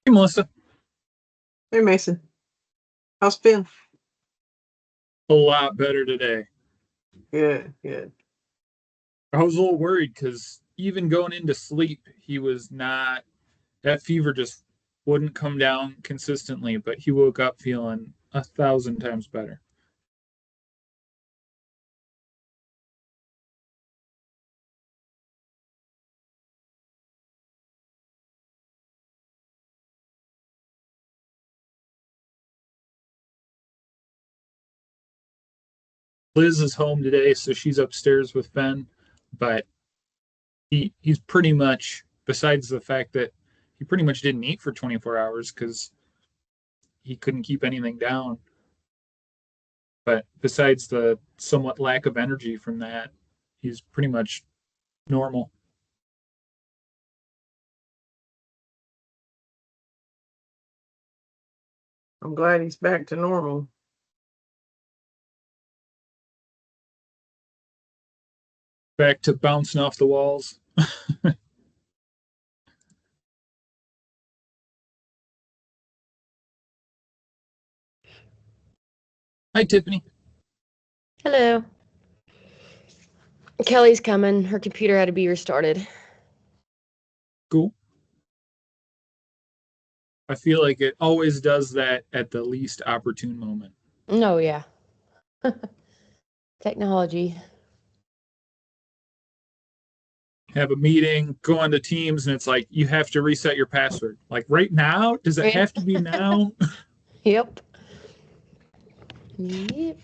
Hey, Melissa. Hey, Mason. How's it been? A lot better today. Good, good. I was a little worried because even going into sleep, he was not, that fever just wouldn't come down consistently, but he woke up feeling 1,000 times better. Liz is home today, so she's upstairs with Ben, but he's pretty much, besides the fact that he pretty much didn't eat for 24 hours because he couldn't keep anything down. But besides the somewhat lack of energy from that, he's pretty much normal. I'm glad he's back to normal. Back to bouncing off the walls. Hi, Tiffany. Hello. Kelly's coming. Her computer had to be restarted. Cool. I feel like it always does that at the least opportune moment. Oh, yeah. Technology. Have a meeting, go on to Teams, and it's like you have to reset your password. Like right now? Does it have to be now? Yep. Yep.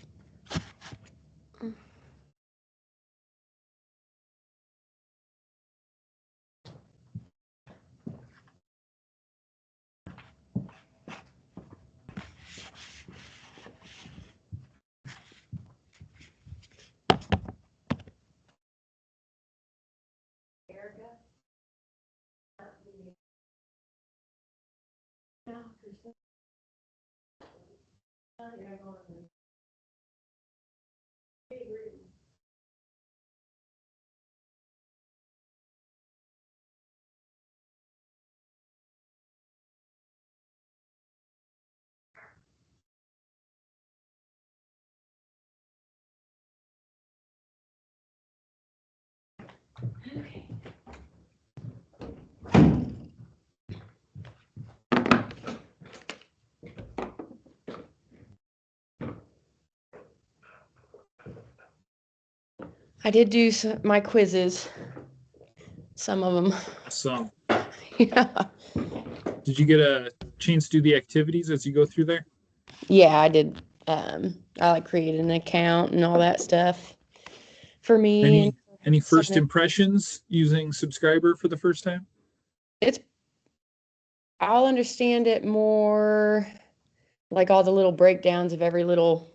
Okay. I did do my quizzes. Some of them. Awesome. Yeah. Did you get a chance to do the activities as you go through there? Yeah, I did. I created an account and all that stuff for me. Any first impressions using Subscriber for the first time? I'll understand it more, like all the little breakdowns of every little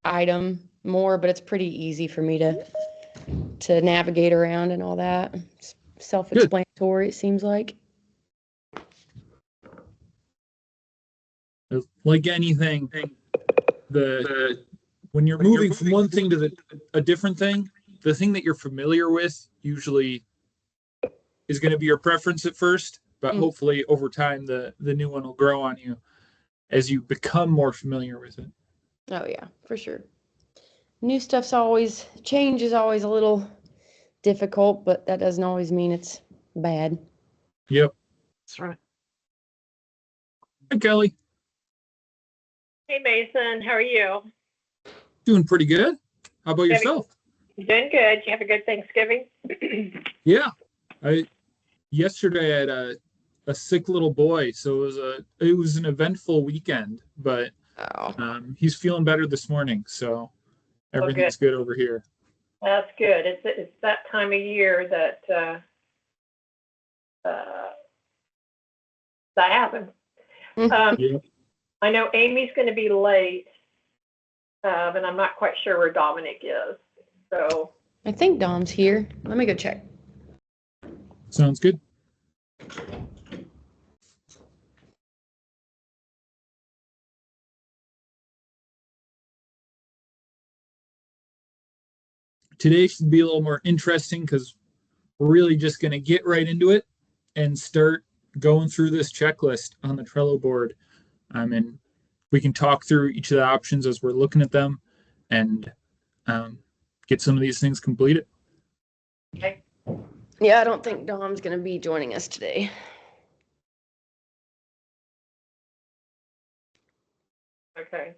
item more, but it's pretty easy for me to navigate around and all that. It's self-explanatory, it seems like. Like anything, when you're moving from one thing to a different thing, the thing that you're familiar with usually is going to be your preference at first, but hopefully over time the new one will grow on you as you become more familiar with it. Oh yeah, for sure. Change is always a little difficult, but that doesn't always mean it's bad. Yep. That's right. Hi, Kelly. Hey, Mason. How are you? Doing pretty good. How about yourself? Doing good. You have a good Thanksgiving? Yeah. Yesterday I had a sick little boy, so it was an eventful weekend, but he's feeling better this morning, so everything's good over here. That's good. It's that time of year that that happens. Yeah. I know Amy's going to be late, and I'm not quite sure where Dominic is. So I think Dom's here. Let me go check. Sounds good. Today should be a little more interesting because we're really just going to get right into it and start going through this checklist on the Trello board. And we can talk through each of the options as we're looking at them and get some of these things completed. Okay. Yeah, I don't think Dom's going to be joining us today. Okay.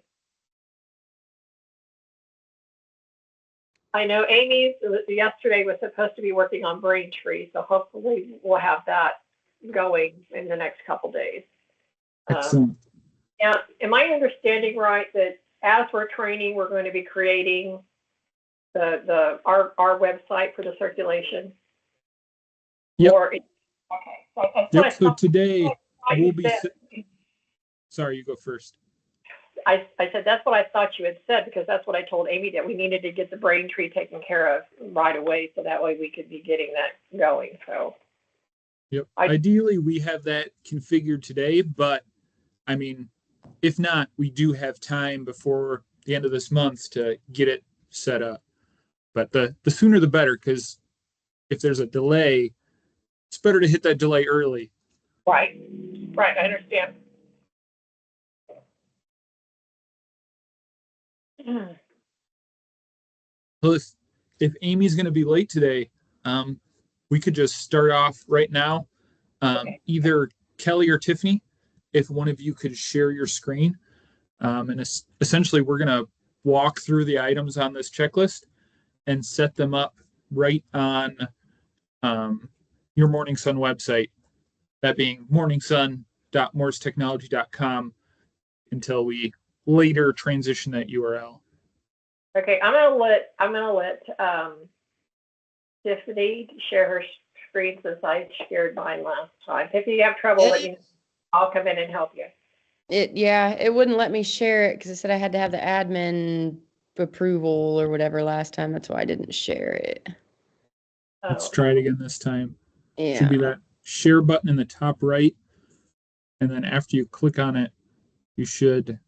I know Amy yesterday was supposed to be working on Braintree, so hopefully we'll have that going in the next couple days. Excellent. Now, am I understanding right that as we're training, we're going to be creating our website for the circulation? Yep. Okay. Yep. So today we'll be. Sorry, you go first. I said that's what I thought you had said, because that's what I told Amy, that we needed to get the Braintree taken care of right away, so that way we could be getting that going. So. Yep. Ideally, we have that configured today, but I mean, if not, we do have time before the end of this month to get it set up. But the sooner the better, because if there's a delay, it's better to hit that delay early. Right. Right. I understand. Well, if Amy's going to be late today, we could just start off right now. Okay. Either Kelly or Tiffany, if one of you could share your screen. And essentially, we're going to walk through the items on this checklist and set them up right on your Morning Sun website, that being morningsun.morsetechnology.com, until we later transition that URL. Okay, I'm gonna let Tiffany share her screen since I shared mine last time. If you have trouble, let me know. I'll come in and help you. It wouldn't let me share it because it said I had to have the admin approval or whatever last time. That's why I didn't share it. Let's try it again this time. Yeah. Should be that share button in the top right. And then after you click on it, you should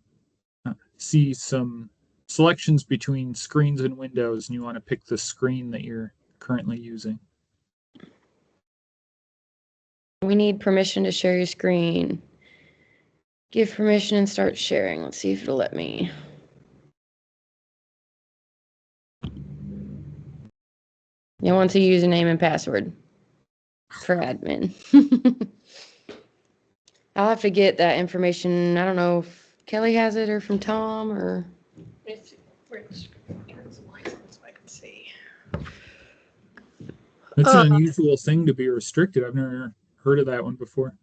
see some selections between screens and windows, and you want to pick the screen that you're currently using. We need permission to share your screen. Give permission and start sharing. Let's see if it'll let me. It wants a username and password for admin. I'll have to get that information. I don't know if Kelly has it or from Tom or. Let's see. Turn some lights on so I can see. That's an unusual thing to be restricted. I've never heard of that one before.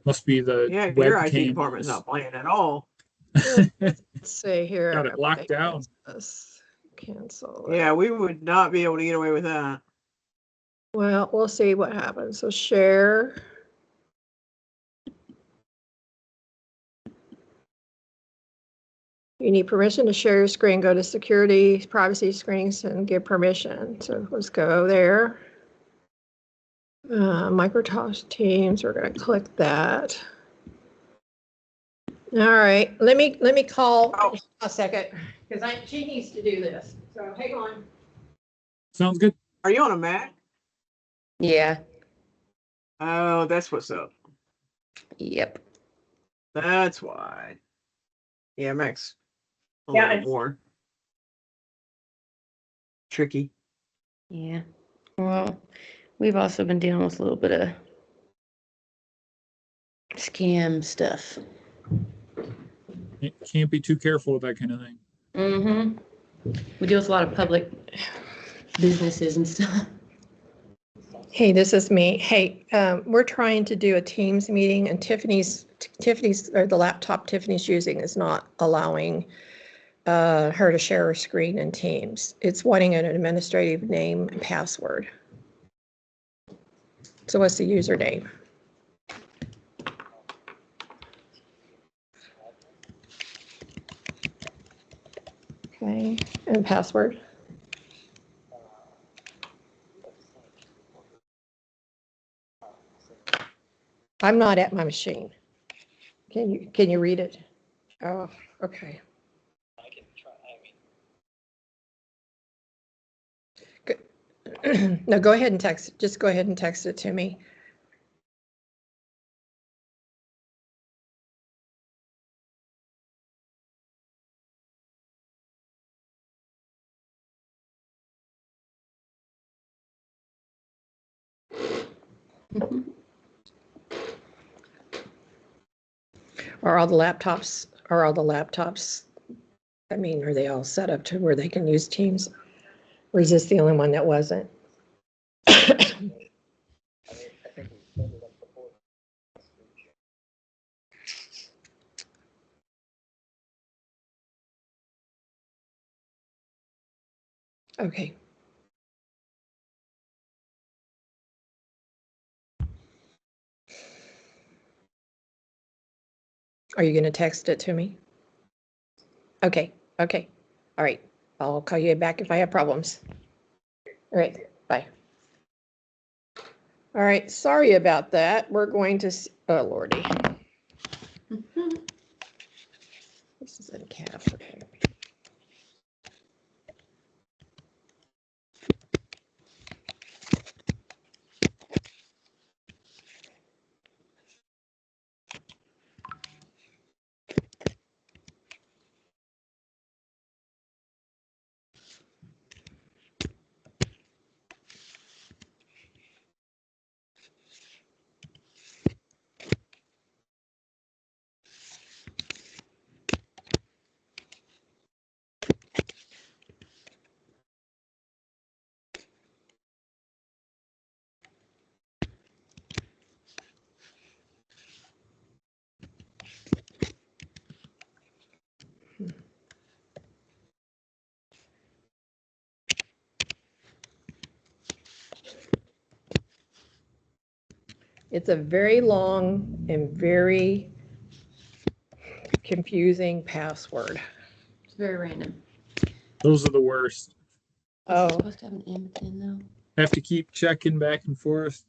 Must be the your IT department's not playing at all. Let's see here. Got it locked down. Cancel. Yeah, we would not be able to get away with that. Well, we'll see what happens. So share. You need permission to share your screen. Go to security, privacy screenings and give permission. So let's go there. Microsoft Teams, we're going to click that. All right, let me call a second because she needs to do this. So hang on. Sounds good. Are you on a Mac? Yeah. Oh, that's what's up. Yep. That's why. Yeah, Mac's a Yeah, little more tricky. Yeah. Well, we've also been dealing with a little bit of scam stuff. You can't be too careful with that kind of thing. Mm-hmm. We deal with a lot of public businesses and stuff. Hey, this is me. Hey, we're trying to do a Teams meeting, and Tiffany's or the laptop Tiffany's using is not allowing her to share her screen in Teams. It's wanting an administrative name and password. So what's the username? Okay, and password. I'm not at my machine. Can you read it? Oh, okay. No, go ahead and text it. Just go ahead and text it to me. Are all the laptops, I mean, are they all set up to where they can use Teams? Or is this the only one that wasn't? Okay. Are you going to text it to me? Okay, okay. All right. I'll call you back if I have problems. All right, bye. All right, sorry about that. We're going to, oh Lordy. This is in calf, okay. It's a very long and very confusing password. It's very random. Those are the worst. Is Oh. it supposed to have an M at the end though? Have to keep checking back and forth.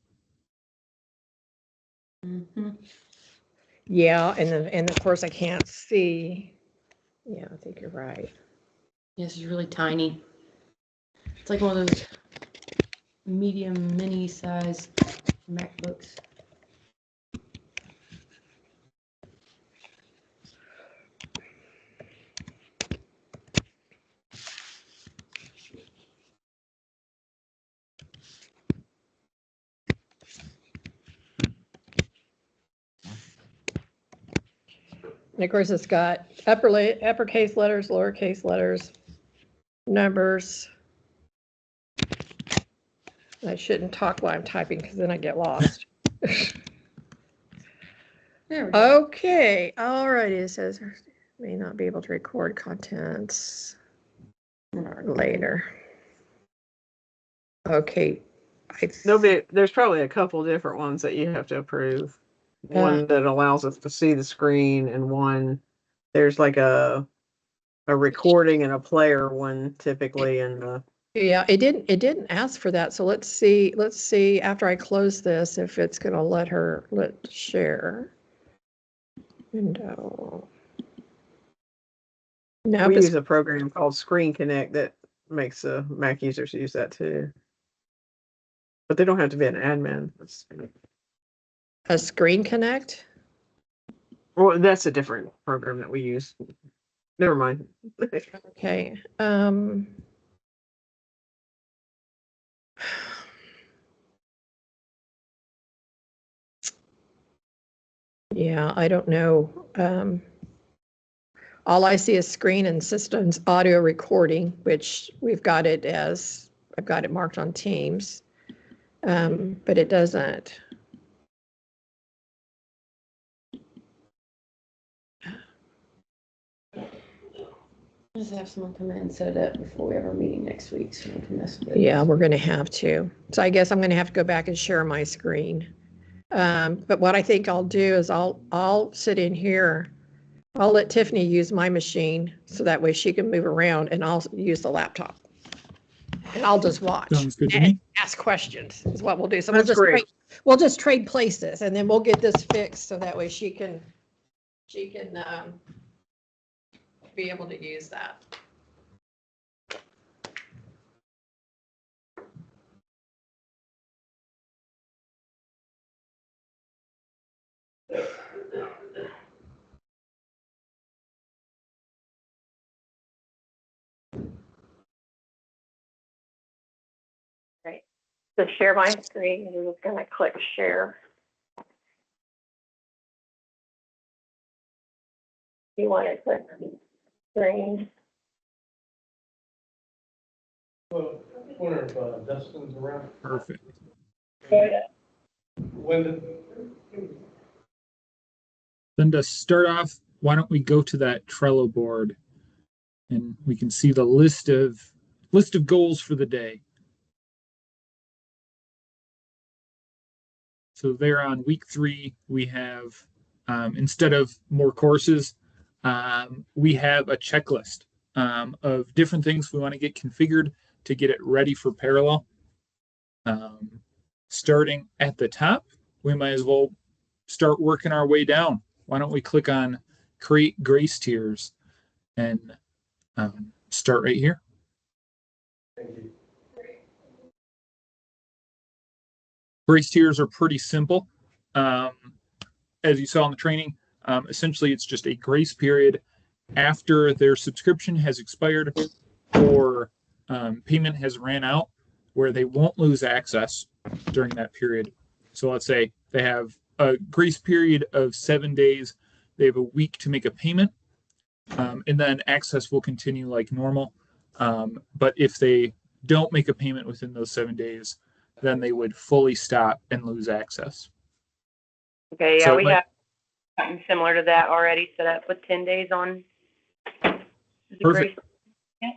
Mm-hmm. Yeah, and of course I can't see. Yeah, I think you're right. Yes, it's really tiny. It's like one of those medium mini size MacBooks. And of course it's got uppercase letters, lowercase letters, numbers. I shouldn't talk while I'm typing because then I get lost. There we go. Okay, all righty. It says may not be able to record contents later. Okay. There's probably a couple different ones that you have to approve. One that allows us to see the screen, and one there's like a recording and a player one typically, and Yeah, it didn't ask for that. So let's see after I close this if it's gonna let share. Window. No, we use a program called Screen Connect that makes Mac users use that too. But they don't have to be an admin. a Screen Connect. Well, that's a different program that we use. Never mind. Okay. Yeah, I don't know. All I see is screen and systems audio recording, which I've got it marked on Teams, but it doesn't. Just have someone come in and set it up before we have our meeting next week so we can mess with it. Yeah, we're going to have to. So I guess I'm going to have to go back and share my screen. But what I think I'll do is I'll sit in here. I'll let Tiffany use my machine so that way she can move around and I'll use the laptop. And I'll just watch. Sounds good to and me. ask questions is what we'll do. So That's great. We'll just trade places and then we'll get this fixed so that way she can be able to use that. Right. to share my screen. I'm just going to click share. You want to click screen. Well, I wonder if Dustin's around. Perfect. When did, Then to start off, why don't we go to that Trello board and we can see the list of goals for the day. So there on week 3, we have, instead of more courses, we have a checklist of different things we want to get configured to get it ready for parallel. Starting at the top, we might as well start working our way down. Why don't we click on create grace tiers and start right here. thank you. Grace tiers are pretty simple. As you saw in the training, essentially it's just a grace period after their subscription has expired or payment has ran out, where they won't lose access during that period. So let's say they have a grace period of 7 days. They have a week to make a payment, and then access will continue like normal. But if they don't make a payment within those 7 days, then they would fully stop and lose access. Okay, yeah, So we have something similar to that already set up with 10 days on the Perfect. grace.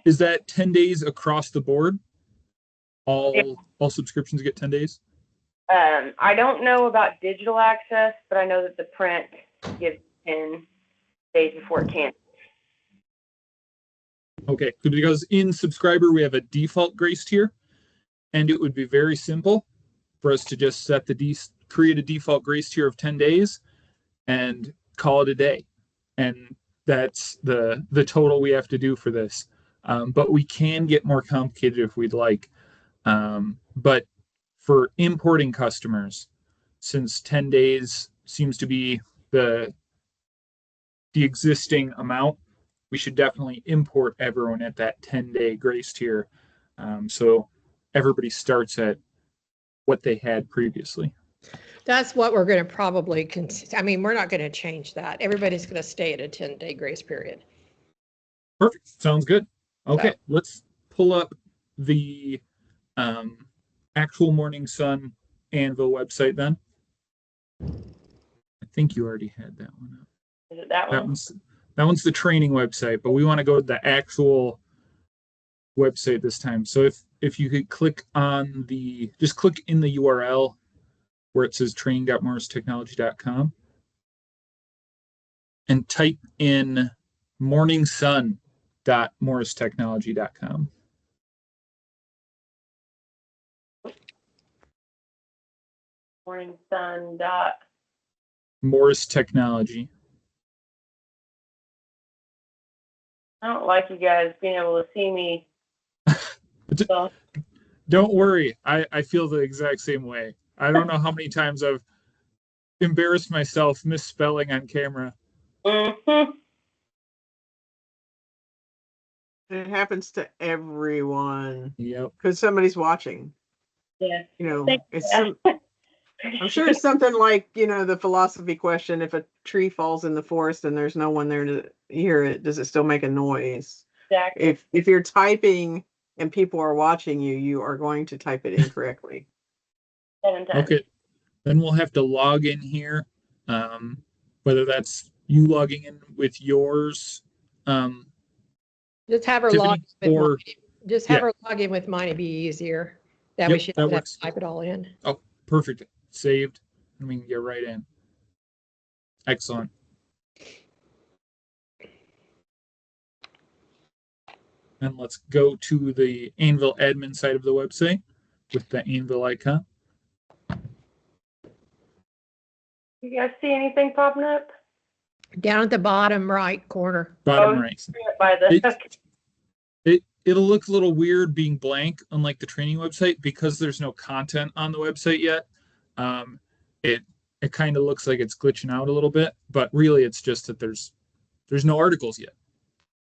Is that 10 days across the board? All subscriptions get 10 days? I don't know about digital access, but I know that the print gives 10 days before it can. Okay, because in subscriber we have a default grace tier, and it would be very simple for us to just set create a default grace tier of 10 days and call it a day. And that's the total we have to do for this. But we can get more complicated if we'd like. But for importing customers, since 10 days seems to be the existing amount, we should definitely import everyone at that 10-day grace tier. So everybody starts at what they had previously. That's what we're going to probably, I mean, we're not going to change that. Everybody's going to stay at a 10-day grace period. Perfect. Sounds good. Okay, So- let's pull up the actual Morning Sun Anvil website then. I think you already had that one up. Is it that one? That one's the training website, but we want to go to the actual website this time. So if you could click on just click in the URL where it says training.morristechnology.com and type in morningsun.morristechnology.com. Morning Sun dot. Morris Technology. I don't like you guys being able to see me. So, Don't worry. I feel the exact same way. I don't know how many times I've embarrassed myself misspelling on camera. mhm. It happens to everyone Yep. because somebody's watching. Yeah. You know, Thank it's you. I'm sure it's something like, the philosophy question, if a tree falls in the forest and there's no one there to hear it, does it still make a noise? Exactly. If you're typing and people are watching you, you are going to type it incorrectly. 7 times. Okay. Then we'll have to log in here. Whether that's you logging in with yours. Just have her Tiffany, log in with or- mine. Just have her log in with mine. It'd be easier. That way Yep, she that doesn't have works. to type it all in. Oh, perfect. Saved. And we can get right in. Excellent. And let's go to the Anvil admin side of the website with the Anvil icon. You guys see anything popping up? Down at the bottom right corner. Bottom right. By the It'll look a little weird being blank, unlike the training website, because there's no content on the website yet. It kind of looks like it's glitching out a little bit, but really it's just that there's no articles yet.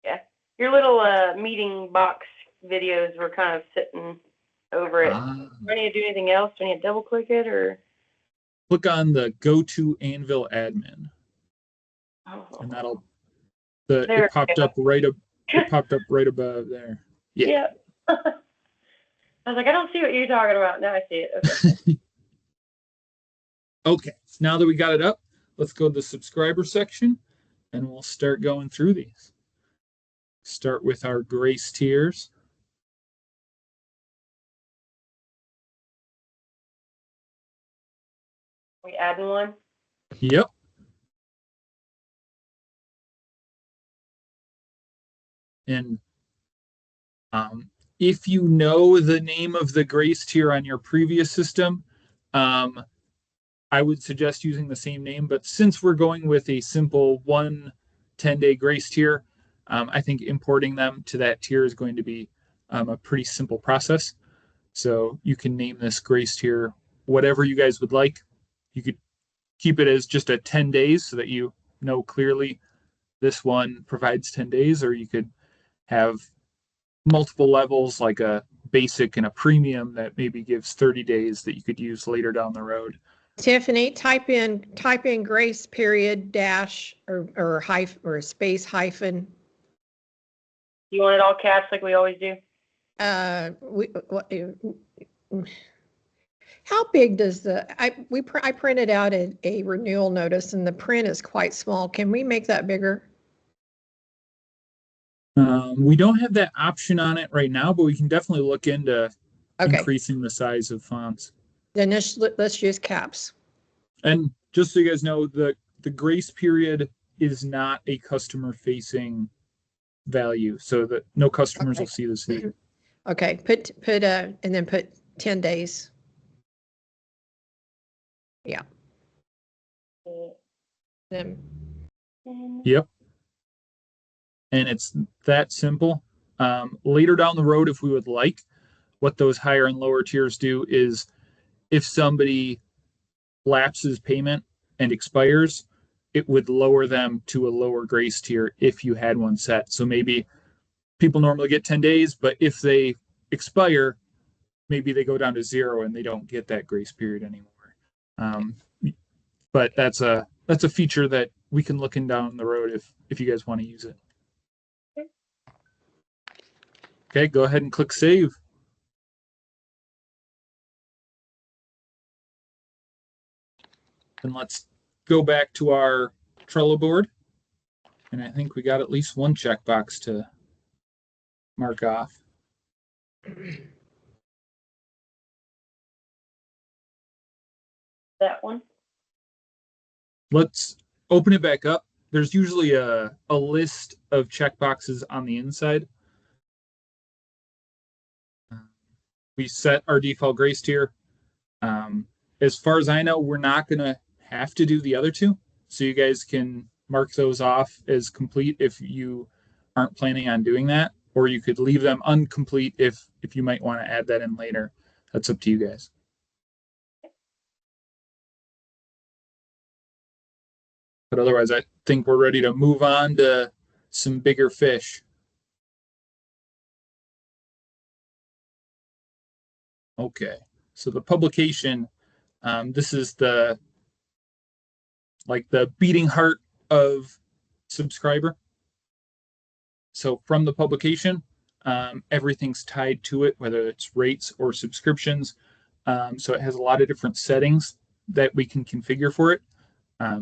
yeah. Your little meeting box videos were kind of sitting over it. Ah. Do I need to do anything else? Do I need to double click it or? Click on the Go to Anvil admin, and that'll There it popped we up right up. It popped up right above there. Yeah. Yeah. I was like, I don't see what you're talking about. Now I see it. Okay. Okay. Now that we got it up, let's go to the subscriber section, and we'll start going through these. Start with our grace tiers. We adding one? Yep. And if you know the name of the grace tier on your previous system, I would suggest using the same name. But since we're going with a simple 10-day grace tier, I think importing them to that tier is going to be a pretty simple process. So you can name this grace tier whatever you guys would like. You could keep it as just a 10 days so that you know clearly this one provides 10 days, or you could have multiple levels like a basic and a premium that maybe gives 30 days that you could use later down the road. Tiffany, type in grace period dash or hyphen or space hyphen. You want it all caps like we always do? How big does I printed out a renewal notice and the print is quite small. Can we make that bigger? We don't have that option on it right now, but we can definitely look into Okay, increasing the size of fonts. then let's use caps. And just so you guys know, the grace period is not a customer facing value, so that no customers Okay. will see this. Okay, and then put 10 days. Yeah. Then Yep. And it's that simple. Later down the road, if we would like, what those higher and lower tiers do is if somebody lapses payment and expires, it would lower them to a lower grace tier if you had one set. So maybe people normally get 10 days, but if they expire, maybe they go down to 0 and they don't get that grace period anymore. But that's a feature that we can look in down the road if you guys want to use it. Okay, go ahead and click save. And let's go back to our Trello board. And I think we got at least one checkbox to mark off. That one? Let's open it back up. There's usually a list of checkboxes on the inside. We set our default grace tier. As far as I know, we're not going to have to do the other two. So you guys can mark those off as complete if you aren't planning on doing that, or you could leave them incomplete if you might want to add that in later. That's up to you guys. But otherwise, I think we're ready to move on to some bigger fish. Okay, so the publication, this is the beating heart of subscriber. So from the publication, everything's tied to it, whether it's rates or subscriptions. So it has a lot of different settings that we can configure for it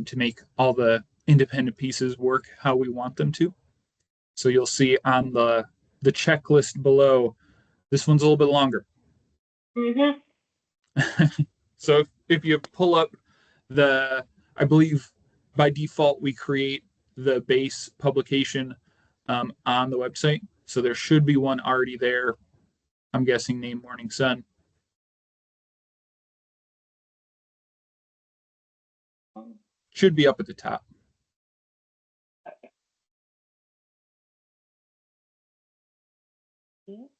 to make all the independent pieces work how we want them to. So you'll see on the checklist below, this one's a little bit longer. Mm-hmm. So if you pull up I believe by default we create the base publication on the website. So there should be one already there. I'm guessing named Morning Sun. Should be up at the top.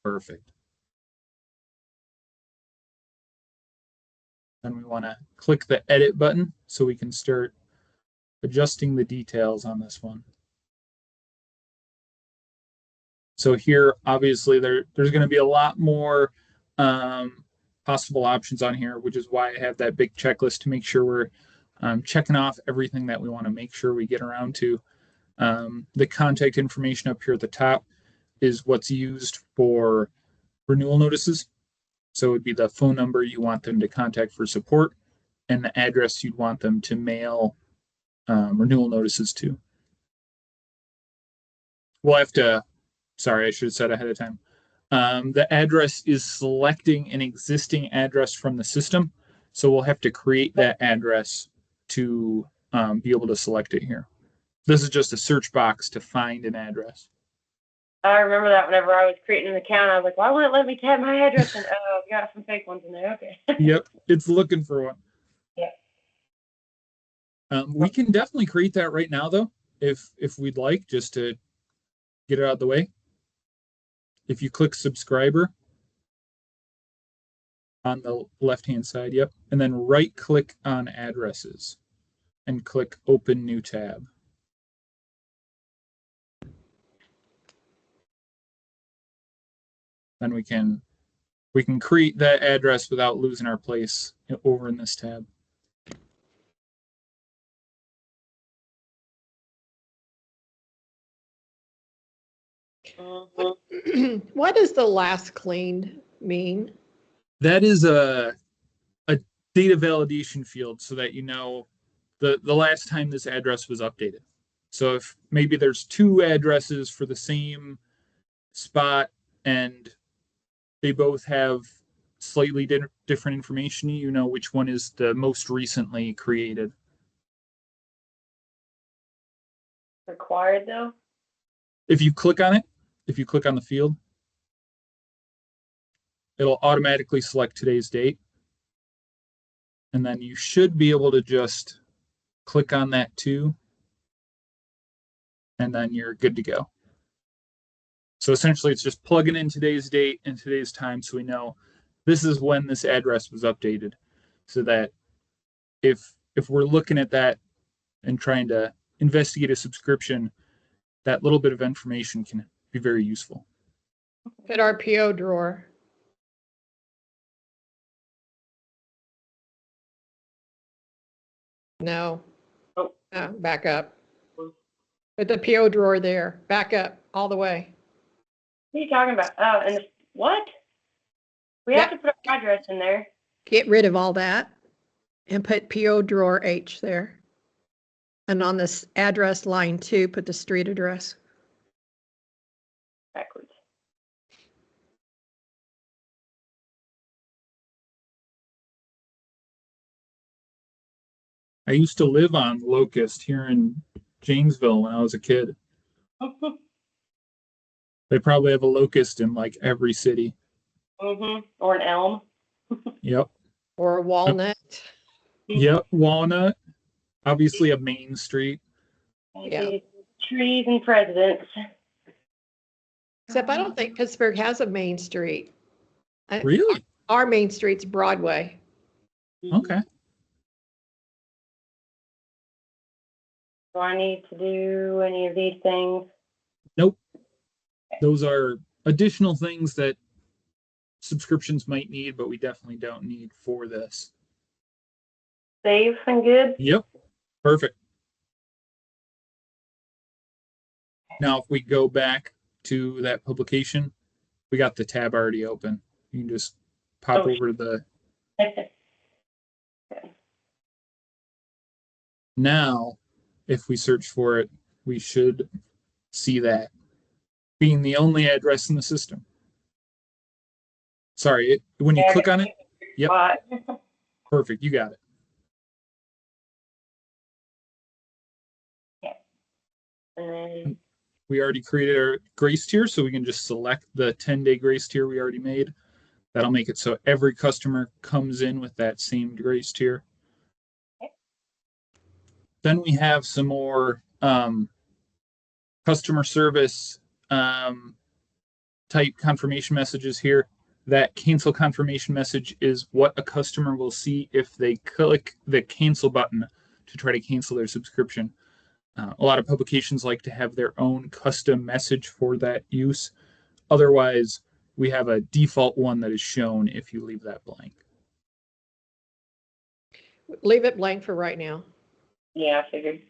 Perfect. Then we want to click the edit button so we can start adjusting the details on this one. So here, obviously, there's going to be a lot more possible options on here, which is why I have that big checklist to make sure we're checking off everything that we want to make sure we get around to. The contact information up here at the top is what's used for renewal notices. So it would be the phone number you want them to contact for support and the address you'd want them to mail renewal notices to. We'll have to, sorry, I should have said ahead of time. The address is selecting an existing address from the system. So we'll have to create that address to be able to select it here. This is just a search box to find an address. I remember that whenever I was creating an account, I was like, why won't it let me tab my address? And oh, I've got some fake ones in there. Okay. Yep, it's looking for one. Yeah. We can definitely create that right now, though, if we'd like, just to get it out of the way. If you click subscriber on the left-hand side, yep, and then right-click on addresses and click Open New Tab. Then we can create that address without losing our place over in this tab. What does the last cleaned mean? That is a data validation field so that you know the last time this address was updated. So if maybe there's two addresses for the same spot and they both have slightly different information, you know which one is the most recently created. Required though? If you click on it, if you click on the field, it'll automatically select today's date. And then you should be able to just click on that too. And then you're good to go. So essentially it's just plugging in today's date and today's time so we know this is when this address was updated. So that if we're looking at that and trying to investigate a subscription, that little bit of information can be very useful. At our PO drawer. No. Oh. Back up. Put the PO drawer there. Back up all the way. What are you talking about? Oh, and what? We have to put our address in there. Get rid of all that and put PO drawer H there. And on this address line 2, put the street address. Backwards. I used to live on Locust here in Janesville when I was a kid. They probably have a Locust in like every city. Or an elm. Yep. Or a walnut. Yep. Walnut. Obviously a Main Street. Yeah. Trees and presidents. Except I don't think Pittsburgh has a main street. Really? Our main street's Broadway. Okay. Do I need to do any of these things? Nope. Those are additional things that subscriptions might need, but we definitely don't need for this. Safe and good? Yep. Perfect. Now, if we go back to that publication, we got the tab already open. You can just pop over to the... Okay. Now, if we search for it, we should see that being the only address in the system. Sorry, when you click on it, yep, perfect, you got it. And then we already created our grace tier, so we can just select the 10-day grace tier we already made. That'll make it so every customer comes in with that same grace tier. Then we have some more customer service type confirmation messages here. That cancel confirmation message is what a customer will see if they click the cancel button to try to cancel their subscription. A lot of publications like to have their own custom message for that use. Otherwise, we have a default one that is shown if you leave that blank. Leave it blank for right now. Yeah, I figured.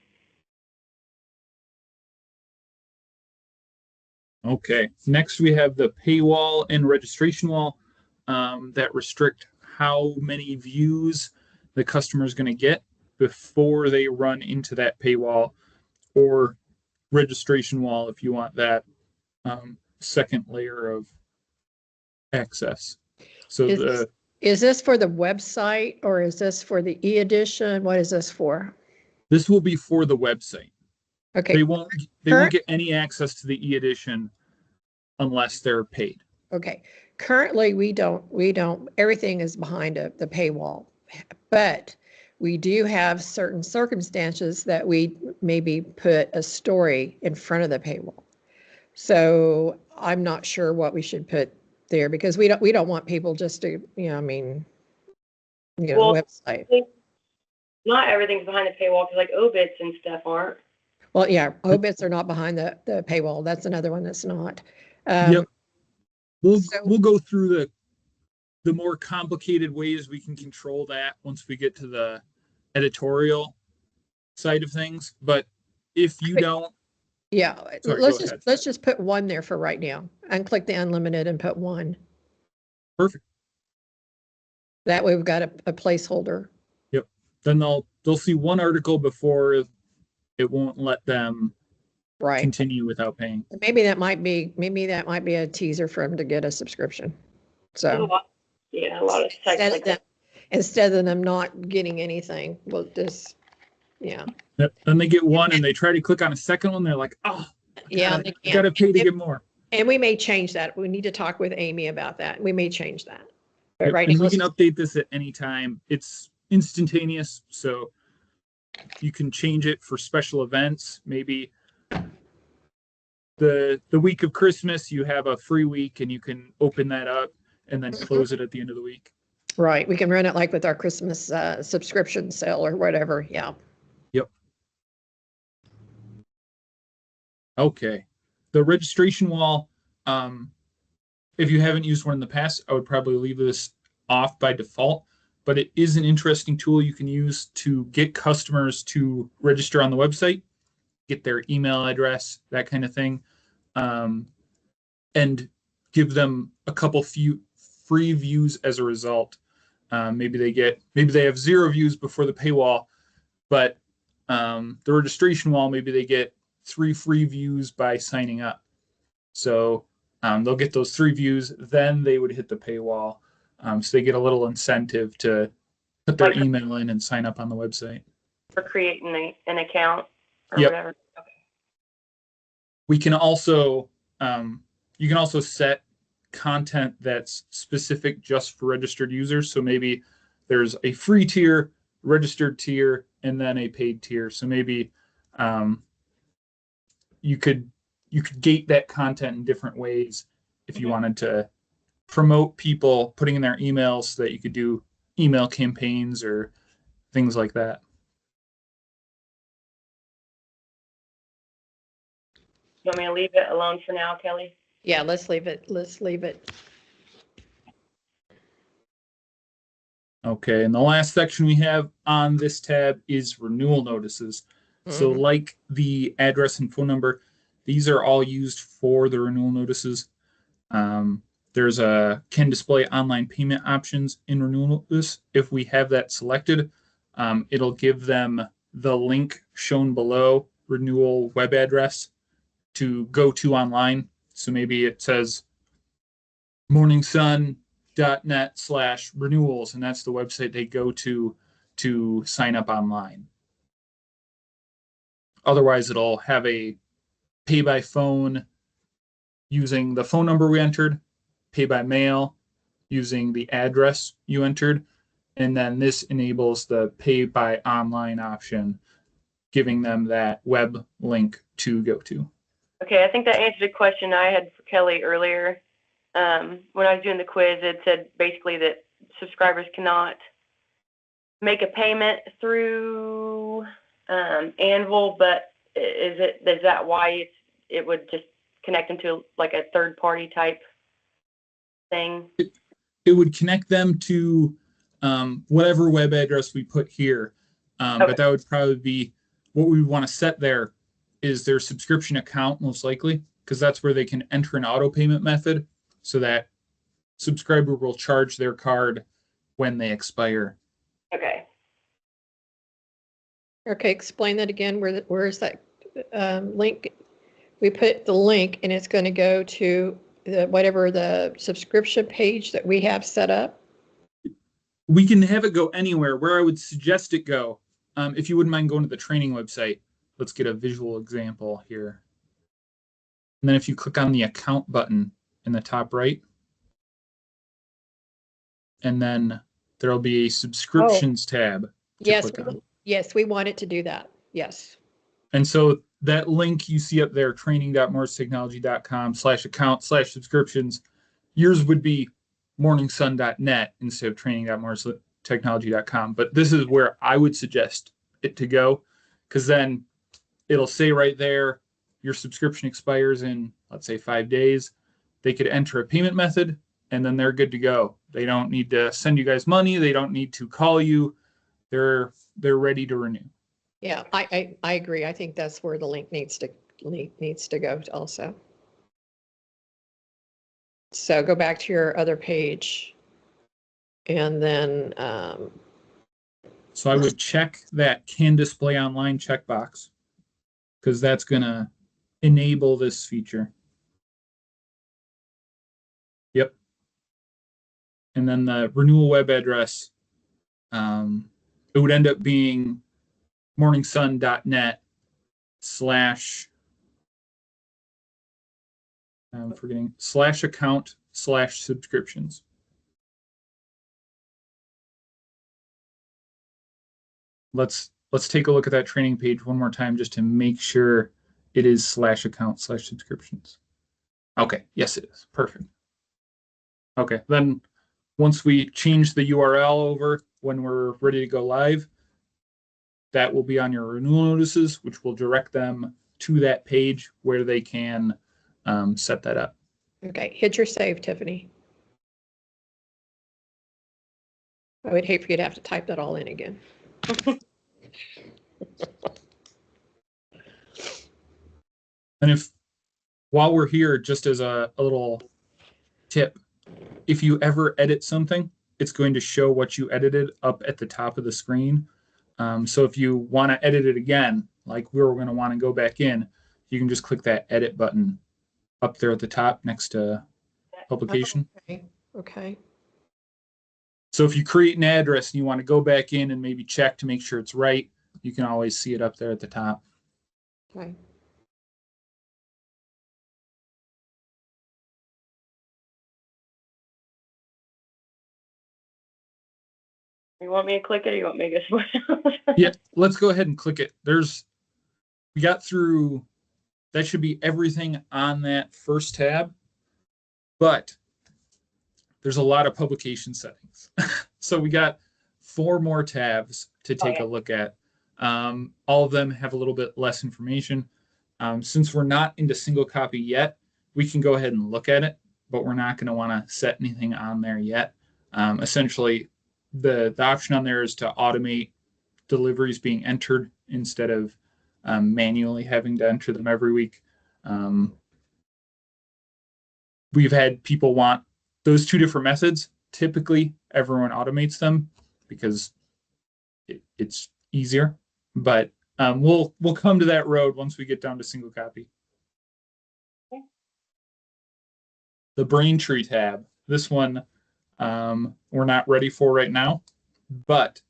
Okay, next we have the paywall and registration wall that restrict how many views the customer is going to get before they run into that paywall or registration wall if you want that second layer of access. So Is this for the website or is this for the e-edition? What is this for? this will be for the website. Okay. They won't get any access to the e-edition unless they're paid. Okay. Currently, we don't, everything is behind the paywall. But we do have certain circumstances that we maybe put a story in front of the paywall. So I'm not sure what we should put there because we don't want people just to, Well, website. Not everything's behind the paywall because like obits and stuff aren't. Well, yeah, obits are not behind the paywall. That's another one that's not. Yep. We'll go through the more complicated ways we can control that once we get to the editorial side of things. But if you don't, yeah, sorry, let's just put one there for right now. Unclick the unlimited and put one. Perfect. That way we've got a placeholder. Yep. Then they'll see one article before it won't let them continue without paying. Maybe that might be a teaser for them to get a subscription. So a lot of sites like that. Instead of them not getting anything, we'll just Then they get one and they try to click on a second one. They're like, oh, I gotta pay to get more. And we may change that. We need to talk with Amy about that. We may change that. But right and now, we can update this at any time. It's instantaneous, so you can change it for special events. Maybe the week of Christmas, you have a free week and you can open that up and then close it at the end of the week. Right. We can run it like with our Christmas subscription sale or whatever. Yeah. Yep. Okay. The registration wall, if you haven't used one in the past, I would probably leave this off by default, but it is an interesting tool you can use to get customers to register on the website, get their email address, that kind of thing, and give them a couple few free views as a result. Maybe they have 0 views before the paywall, but the registration wall, maybe they get 3 free views by signing up. So they'll get those 3 views, then they would hit the paywall. So they get a little incentive to put their email in and sign up on the website. For creating an account or Yep. whatever. Okay. We can also, you can also set content that's specific just for registered users. So maybe there's a free tier, registered tier, and then a paid tier. So maybe you could gate that content in different ways if you wanted to promote people putting in their emails so that you could do email campaigns or things like that. You want me to leave it alone for now, Kelly? Yeah, let's leave it. Okay, and the last section we have on this tab is renewal notices. So like the address and phone number, these are all used for the renewal notices. There's can display online payment options in renewal notice. If we have that selected, it'll give them the link shown below, renewal web address, to go to online. So maybe it says morningsun.net/renewals, and that's the website they go to sign up online. Otherwise, it'll have a pay by phone using the phone number we entered, pay by mail using the address you entered, and then this enables the pay by online option, giving them that web link to go to. Okay, I think that answered a question I had for Kelly earlier. When I was doing the quiz, it said basically that subscribers cannot make a payment through Anvil, but is that why it would just connect them to like a third party type thing? It would connect them to whatever web address we put here. Okay. But that would probably be what we want to set there is their subscription account, most likely, because that's where they can enter an auto payment method so that subscriber will charge their card when they expire. Okay. Okay, explain that again. Where is that link? We put the link and it's going to go to whatever the subscription page that we have set up. We can have it go anywhere. Where I would suggest it go, if you wouldn't mind going to the training website, let's get a visual example here. And then if you click on the account button in the top right, and then there'll be a subscriptions tab to Yes, click on. yes, we wanted to do that. Yes. And so that link you see up there, training.morsetechnology.com/account/subscriptions, yours would be morningsun.net instead of training.morsetechnology.com. But this is where I would suggest it to go, because then it'll say right there, your subscription expires in, let's say, 5 days. They could enter a payment method, and then they're good to go. They don't need to send you guys money. They don't need to call you. They're ready to renew. Yeah, I agree. I think that's where the link needs to go also. So go back to your other page, and then So I would check that can display online checkbox, because that's going to enable this feature. Yep. And then the renewal web address, it would end up being morningsun.net / I'm forgetting /account/subscriptions. Let's take a look at that training page one more time just to make sure it is /account/subscriptions. Okay, yes it is. Perfect. Okay, then once we change the URL over when we're ready to go live, that will be on your renewal notices, which will direct them to that page where they can set that up. okay, hit your save, Tiffany. I would hate for you to have to type that all in again. And while we're here, just as a little tip, if you ever edit something, it's going to show what you edited up at the top of the screen. So if you want to edit it again, like we're going to want to go back in, you can just click that edit button up there at the top next to publication. Okay. Okay. So if you create an address and you want to go back in and maybe check to make sure it's right, you can always see it up there at the top. Okay. You want me to click it or you want me to go? Yeah, let's go ahead and click it. We got through, that should be everything on that first tab, but there's a lot of publication settings. So we got 4 more tabs to take a look at. All of them have a little bit less information. Since we're not into single copy yet, we can go ahead and look at it, but we're not going to want to set anything on there yet. Essentially, the option on there is to automate deliveries being entered instead of manually having to enter them every week. We've had people want those 2 different methods. Typically, everyone automates them because it's easier, but we'll come to that road once we get down to single copy. Okay. The Braintree tab. This one we're not ready for right now, but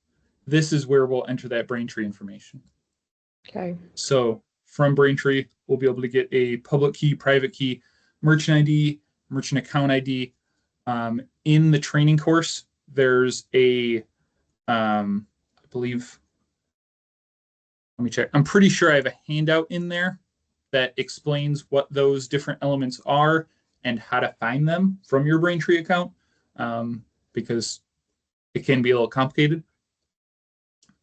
this is where we'll enter that Braintree information. Okay. So from Braintree, we'll be able to get a public key, private key, merchant ID, merchant account ID. In the training course, there's a, I believe, let me check. I'm pretty sure I have a handout in there that explains what those different elements are and how to find them from your Braintree account, because it can be a little complicated.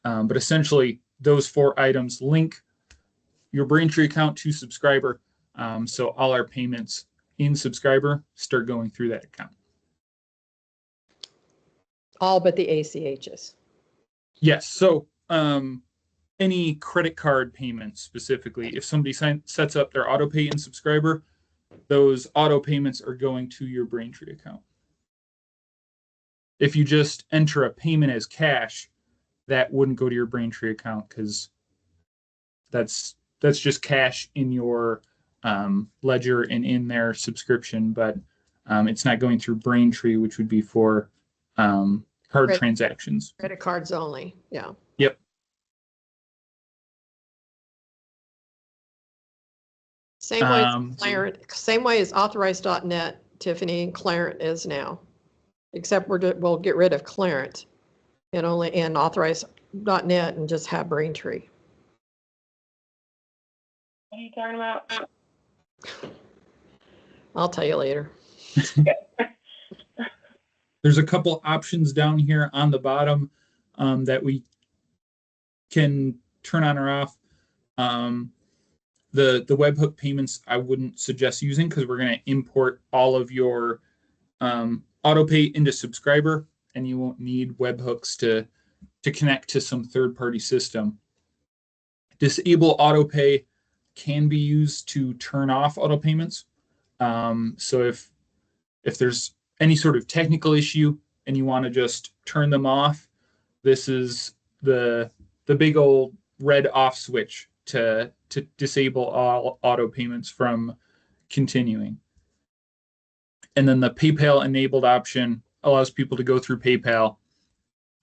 But essentially, those 4 items link your Braintree account to subscriber. So all our payments in subscriber start going through that account. All but the ACHs. Yes. So any credit card payments specifically, if somebody sets up their auto pay in subscriber, those auto payments are going to your Braintree account. If you just enter a payment as cash, that wouldn't go to your Braintree account because that's just cash in your ledger and in their subscription, but it's not going through Braintree, which would be for card transactions. Credit cards only. Yeah. Yep. Same way as Clarent, same way as authorized.net, Tiffany, and Clarent is now. Except we'll get rid of Clarent and only and authorized.net and just have Braintree. What are you talking about? I'll tell you later. There's a couple options down here on the bottom that we can turn on or off. The webhook payments I wouldn't suggest using because we're going to import all of your autopay into subscriber, and you won't need webhooks to connect to some third-party system. Disable autopay can be used to turn off auto payments. So if there's any sort of technical issue and you want to just turn them off, this is the big old red off switch to disable all auto payments from continuing. And then the PayPal enabled option allows people to go through PayPal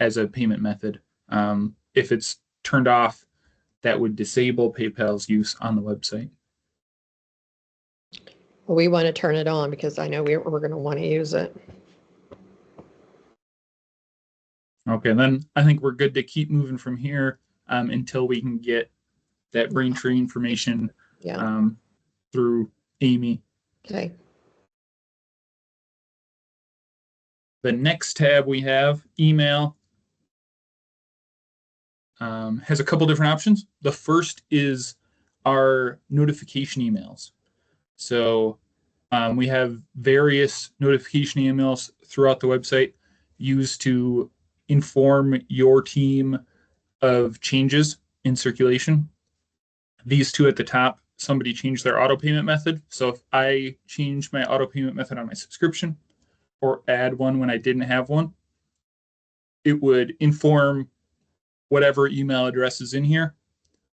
as a payment method. If it's turned off, that would disable PayPal's use on the website. Well, we want to turn it on because I know we're going to want to use it. Okay, then I think we're good to keep moving from here until we can get that Braintree information through Amy. Okay. The next tab we have, email, has a couple different options. The first is our notification emails. So we have various notification emails throughout the website used to inform your team of changes in circulation. These two at the top, somebody changed their auto payment method. So if I change my auto payment method on my subscription or add one when I didn't have one, it would inform whatever email address is in here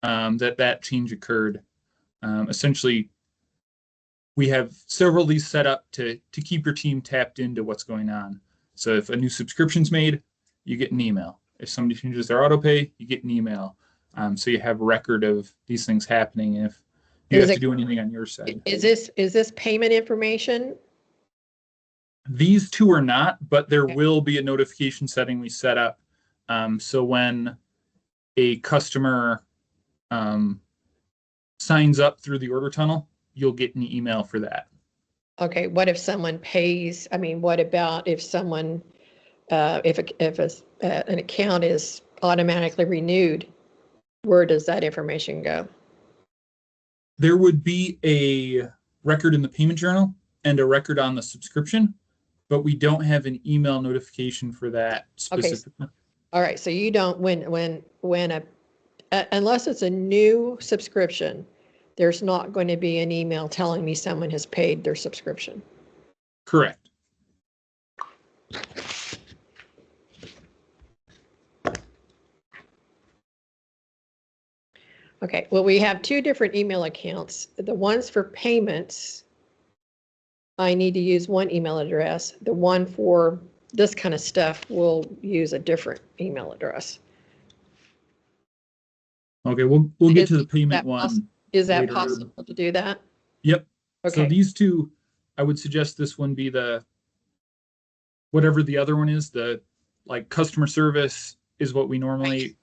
that change occurred. Essentially, we have several of these set up to keep your team tapped into what's going on. So if a new subscription's made, you get an email. If somebody changes their auto pay, you get an email. So you have record of these things happening if you have to do anything on your side. Is this payment information? These two are not, but there will be a notification setting we set up. So when a customer signs up through the order tunnel, you'll get an email for that. Okay, what if someone pays? I mean, what about if someone, if an account is automatically renewed, where does that information go? There would be a record in the payment journal and a record on the subscription, but we don't have an email notification for that specifically. Okay. All right, so you don't, when unless it's a new subscription, there's not going to be an email telling me someone has paid their subscription. Correct. Okay, well, we have two different email accounts. The ones for payments, I need to use one email address. The one for this kind of stuff will use a different email address. Okay, we'll get to the payment one. Is that later. possible to do that? Yep. Okay. So these two, I would suggest this one be the, whatever the other one is, the like customer service is what we normally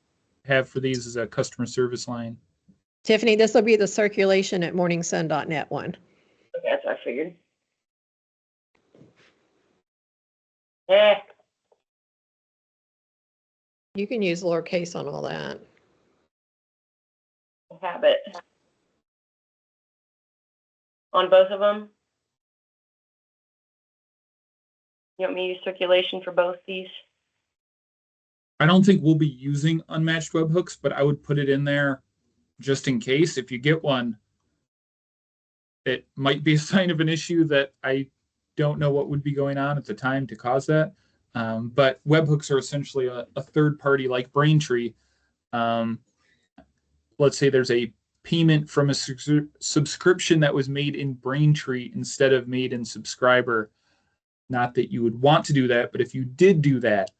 have for these as a customer service line. Tiffany, this will be the circulation at morningsun.net one. Okay, that's what I figured. Yeah. You can use lowercase on all that. Have it. On both of them? You want me to use circulation for both these? I don't think we'll be using unmatched webhooks, but I would put it in there just in case. If you get one, it might be a sign of an issue that I don't know what would be going on at the time to cause that. But webhooks are essentially a third party like Braintree. Um, let's say there's a payment from a subscription that was made in Braintree instead of made in Subscriber. Not that you would want to do that, but if you did do that,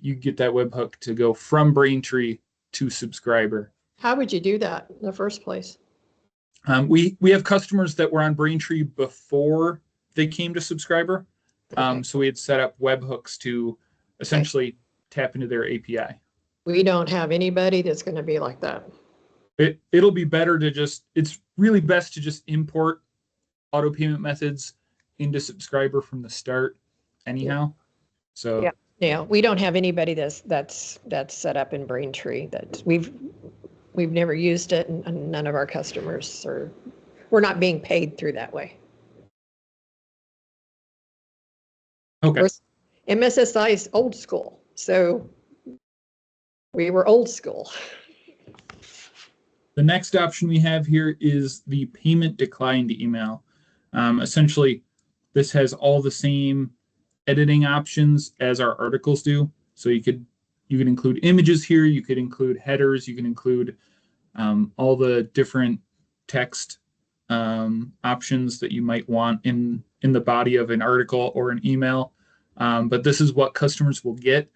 you get that webhook to go from Braintree to Subscriber. How would you do that in the first place? We have customers that were on Braintree before they came to Subscriber. Okay. So we had set up webhooks to essentially tap into their API. We don't have anybody that's going to be like that. It'll be better to just, it's really best to just import auto payment methods into Subscriber from the start anyhow. So Yeah. Yeah, we don't have anybody that's set up in Braintree. That we've never used it, and none of our customers we're not being paid through that way. okay. MSSI is old school, so we were old school. The next option we have here is the payment declined email. Essentially, this has all the same editing options as our articles do. So you could include images here, you could include headers, you can include all the different text options that you might want in the body of an article or an email. But this is what customers will get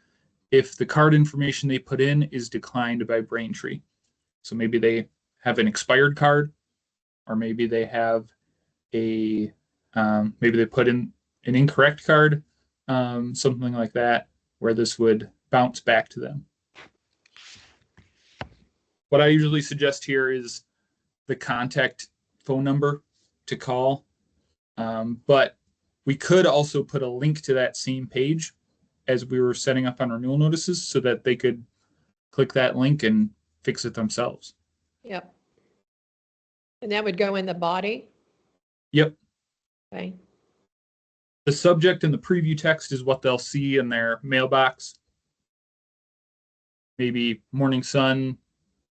if the card information they put in is declined by Braintree. So maybe they have an expired card, or maybe they have maybe they put in an incorrect card, something like that, where this would bounce back to them. What I usually suggest here is the contact phone number to call, but we could also put a link to that same page as we were setting up on renewal notices so that they could click that link and fix it themselves. Yep. And that would go in the body? Yep. Okay. The subject and the preview text is what they'll see in their mailbox. Maybe Morning Sun,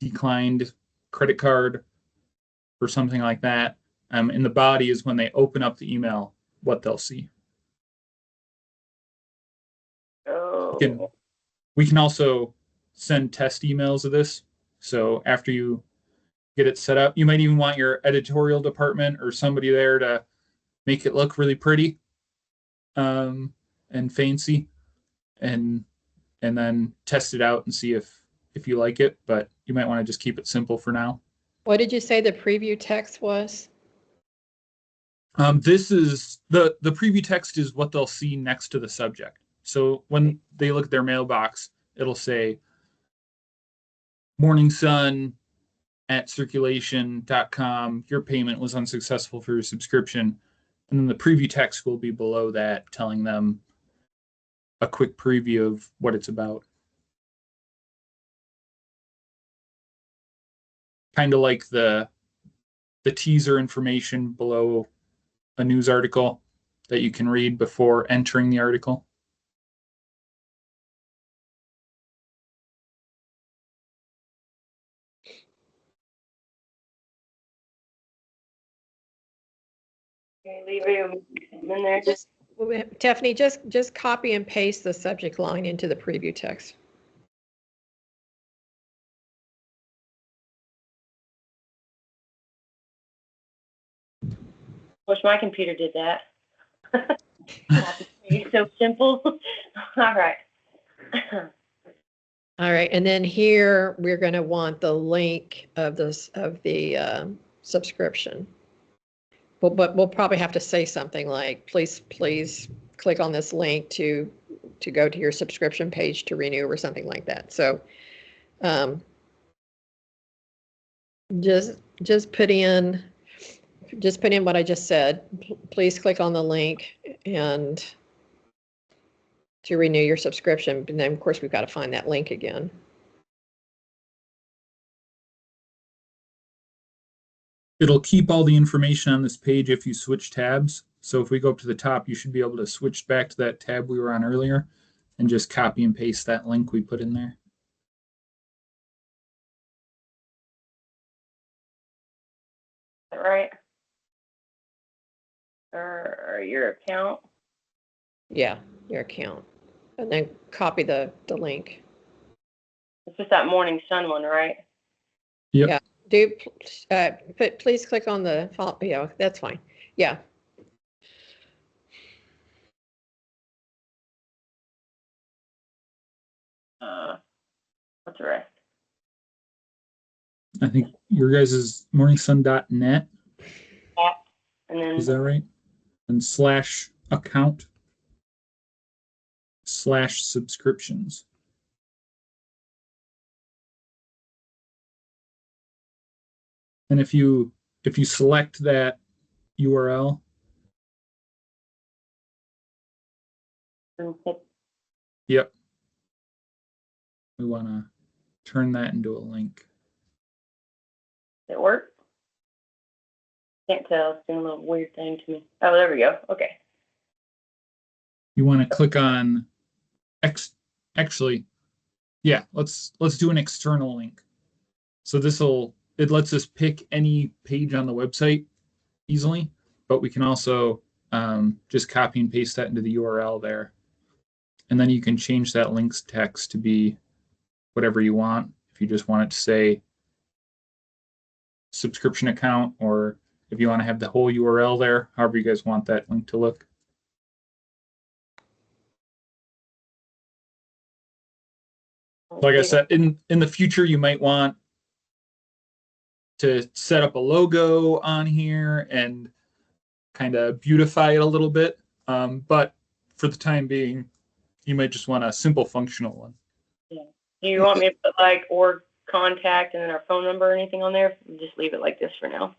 declined credit card, or something like that. And the body is when they open up the email, what they'll see. Oh. We can also send test emails of this. So after you get it set up, you might even want your editorial department or somebody there to make it look really pretty and fancy, and then test it out and see if you like it. But you might want to just keep it simple for now. What did you say the preview text was? This is the preview text is what they'll see next to the subject. So when they look at their mailbox, it'll say Morning Sun at circulation.com, your payment was unsuccessful for your subscription. And then the preview text will be below that, telling them a quick preview of what it's about. Kind of like the teaser information below a news article that you can read before entering the article. Okay, leave it in there. Just Tiffany, just copy and paste the subject line into the preview text. Wish my computer did that. So simple. All right. All right, and then here we're going to want the link of the subscription. But we'll probably have to say something like, please click on this link to go to your subscription page to renew, or something like that. So just put in what I just said. Please click on the link and to renew your subscription. And then of course we've got to find that link again. It'll keep all the information on this page if you switch tabs. So if we go up to the top, you should be able to switch back to that tab we were on earlier. and just copy and paste that link we put in there. Is that right? Or your account? Yeah, your account. And then copy the link. It's just that Morning Sun one, right? Yep. Yeah. Please click on the font. Yeah, that's fine. Yeah. What's the rest? I think your guys is morningsun.net. And then Is that right? And /account/subscriptions. And if you select that URL, yep, we want to turn that into a link. Does it work? Can't tell. It's doing a little weird thing to me. Oh, there we go. Okay. You want to click on actually, yeah, let's do an external link. So it lets us pick any page on the website easily, but we can also just copy and paste that into the URL there. And then you can change that link's text to be whatever you want. If you just want it to say subscription account, or if you want to have the whole URL there, however you guys want that link to look. Like I said, in the future, you might want to set up a logo on here and kind of beautify it a little bit. But for the time being, you might just want a simple functional one. Yeah. Do you want me to put like or contact and then our phone number or anything on there? Just leave it like this for now.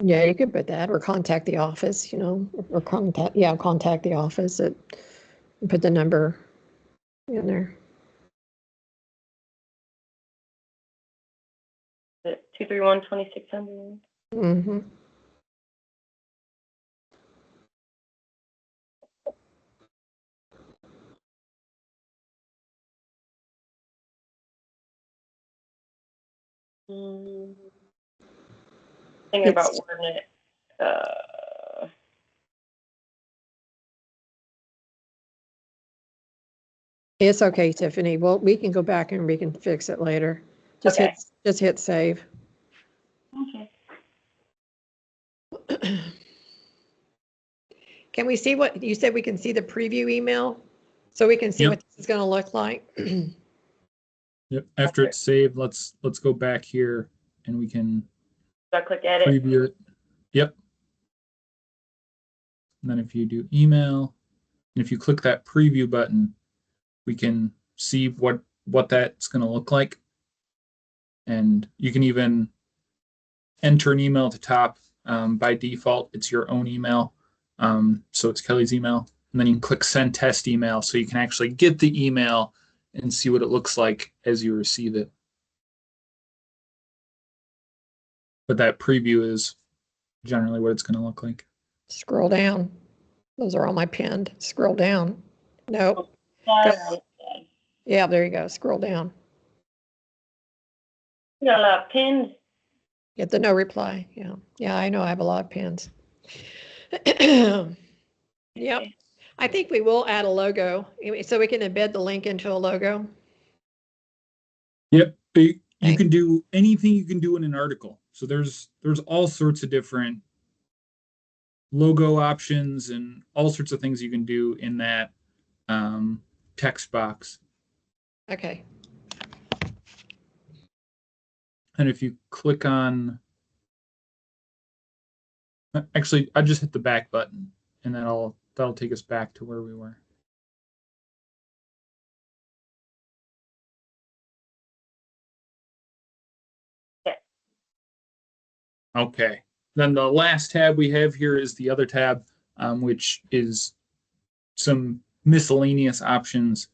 Yeah, you could put that or contact the office, or contact the office and put the number in there. 231-2600. Mm-hmm. Thinking about wording it. It's okay, Tiffany. Well, we can go back and we can fix it later. Just Okay. hit save. Okay. Can we see what you said? We can see the preview email, so we can see what this is going to look like. Yep. After it's saved, let's go back here and we can So I click edit. preview it. Yep. And then if you do email, and if you click that preview button, we can see what that's going to look like. And you can even enter an email at the top. By default, it's your own email. So it's Kelly's email. And then you can click send test email so you can actually get the email and see what it looks like as you receive it. But that preview is generally what it's going to look like. Scroll down. Those are all my pinned. Scroll down. Nope. Yeah, there you go. Scroll down. You got a lot of pins. Get the no reply. Yeah. Yeah, I know I have a lot of pins. Yep. I think we will add a logo so we can embed the link into a logo. Yep. You can do anything you can do in an article. So there's all sorts of different logo options and all sorts of things you can do in that text box. Okay. And if you click on, actually, I just hit the back button and that'll take us back to where we were. Okay. Then the last tab we have here is the other tab, which is some miscellaneous options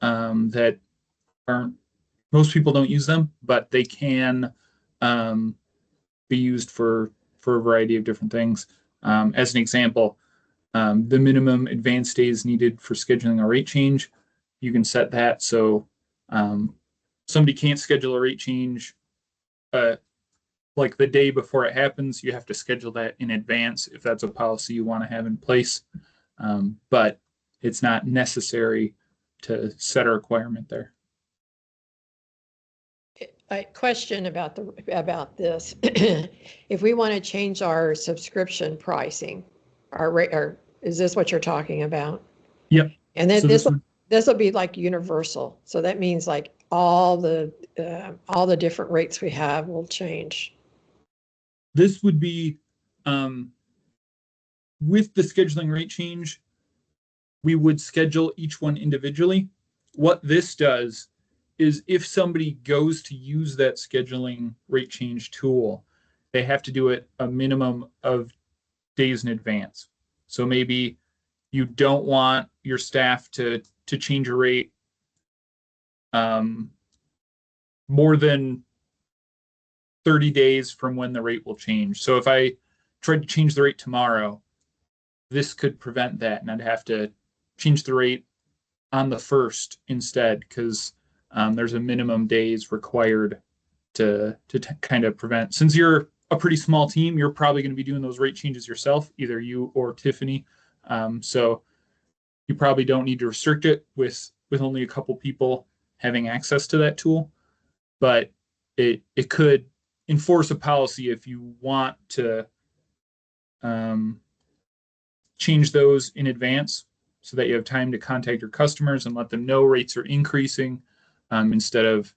that aren't, most people don't use them, but they can be used for a variety of different things. As an example, The minimum advance days needed for scheduling a rate change, you can set that so somebody can't schedule a rate change like the day before it happens. You have to schedule that in advance if that's a policy you want to have in place. But it's not necessary to set a requirement there. A question about this. If we want to change our subscription pricing, our rate, or is this what you're talking about? Yep. And then So this will be like universal. So that means like all the different rates we have will change. This would be with the scheduling rate change, we would schedule each one individually. What this does is if somebody goes to use that scheduling rate change tool, they have to do it a minimum of days in advance. So maybe you don't want your staff to change a rate more than 30 days from when the rate will change. So if I tried to change the rate tomorrow, this could prevent that, and I'd have to change the rate on the 1st instead, because there's a minimum days required to kind of prevent. Since you're a pretty small team, you're probably going to be doing those rate changes yourself, either you or Tiffany. So you probably don't need to restrict it with only a couple people having access to that tool, but it could enforce a policy if you want to change those in advance so that you have time to contact your customers and let them know rates are increasing, instead of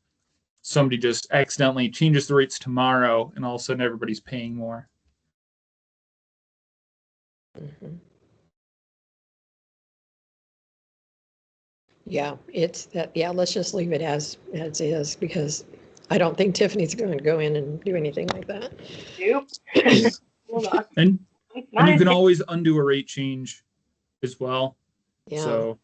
somebody just accidentally changes the rates tomorrow and all of a sudden everybody's paying more. Mm-hmm. Yeah, it's that. Yeah, let's just leave it as is, because I don't think Tiffany's going to go in and do anything like that. Nope. And you can always undo a rate change as well. Yeah. So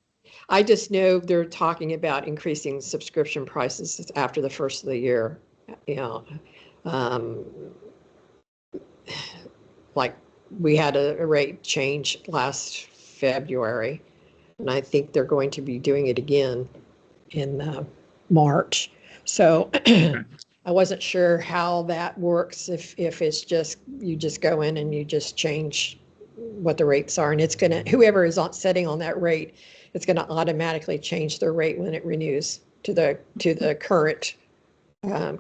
I just know they're talking about increasing subscription prices after the first of the year. You know, like we had a rate change last February, and I think they're going to be doing it again in March. So I wasn't sure how that works, if it's just, you just go in and you just change what the rates are, and it's going to, whoever is setting on that rate, it's going to automatically change their rate when it renews to the current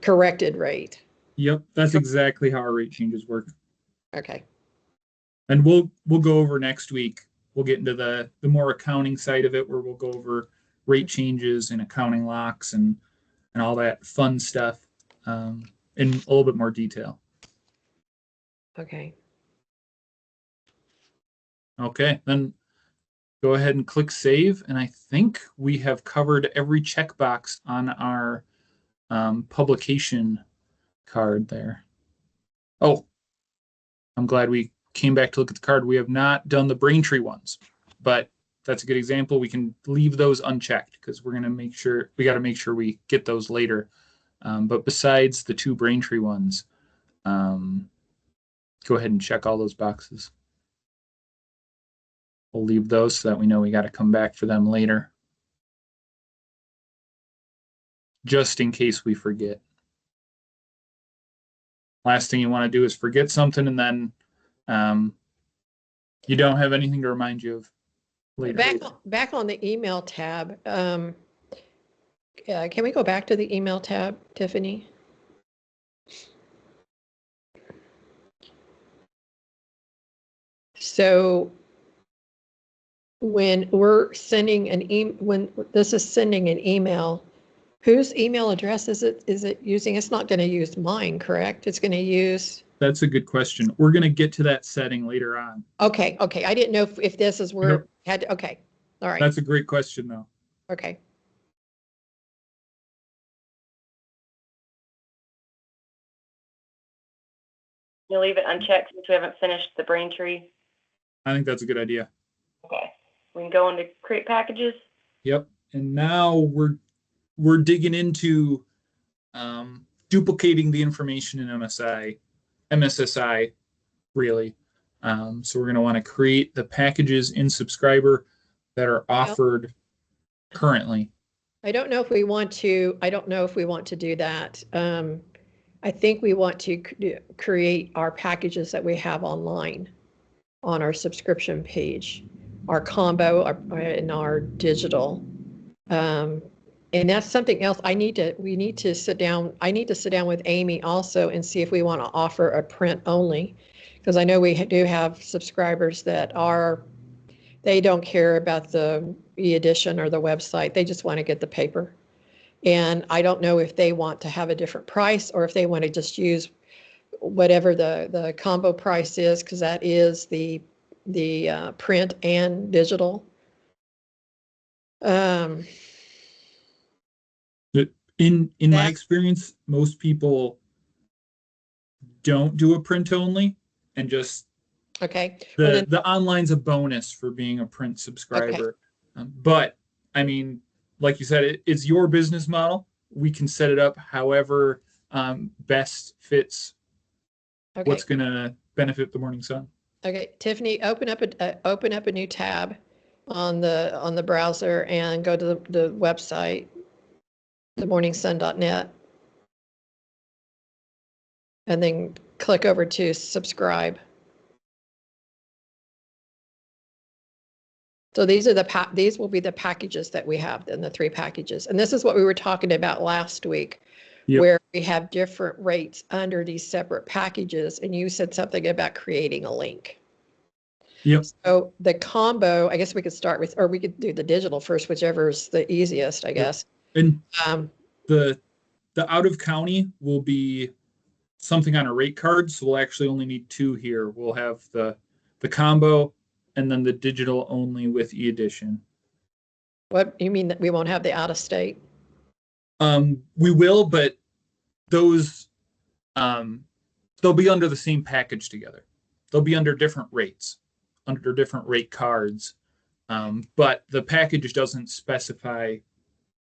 corrected rate. yep, that's exactly how our rate changes work. Okay. And we'll go over next week. We'll get into the more accounting side of it, where we'll go over rate changes and accounting locks and all that fun stuff in a little bit more detail. Okay. Okay, then go ahead and click save. And I think we have covered every checkbox on our publication card there. Oh, I'm glad we came back to look at the card. We have not done the Braintree ones, but that's a good example. We can leave those unchecked because we're going to make sure, we got to make sure we get those later. But besides the 2 Braintree ones, go ahead and check all those boxes. We'll leave those so that we know we got to come back for them later, just in case we forget. Last thing you want to do is forget something and then you don't have anything to remind you of later. Back on the email tab. Can we go back to the email tab, Tiffany? So when we're sending when this is sending an email, whose email address is it using? It's not going to use mine, correct? It's going to use. That's a good question. We're going to get to that setting later on. Okay. I didn't know if this is where it had to, okay. All right. That's a great question, though. Okay. You leave it unchecked since we haven't finished the Braintree. I think that's a good idea. Okay. We can go into create packages. Yep. And now we're digging into duplicating the information in MSSI, really. So we're going to want to create the packages in subscriber that are offered currently. I don't know if we want to, do that. I think we want to create our packages that we have online on our subscription page, our combo and our digital. And that's something else we need to sit down. I need to sit down with Amy also and see if we want to offer a print only. Because I know we do have subscribers that they don't care about the e-edition or the website. They just want to get the paper. And I don't know if they want to have a different price or if they want to just use whatever the combo price is, because that is the print and digital. In my experience, most people don't do a print only and just okay. The online's a bonus for being a print subscriber. Okay. But I mean, like you said, it's your business model. We can set it up however best fits what's going to benefit the Morning Sun. Okay, Tiffany, open up a new tab on the browser and go to the website, themorningsun.net, and then click over to subscribe. So these will be the packages that we have, then the 3 packages. And this is what we were talking about last week, where we have different rates under these separate packages. And you said something about creating a link. Yep. So the combo, I guess we could start with, or we could do the digital first, whichever is the easiest, I guess. And the out of county will be something on a rate card. So we'll actually only need 2 here. We'll have the combo and then the digital only with e-edition. What you mean that we won't have the out of state? We will, but those they'll be under the same package together. They'll be under different rates, under different rate cards. But the package doesn't specify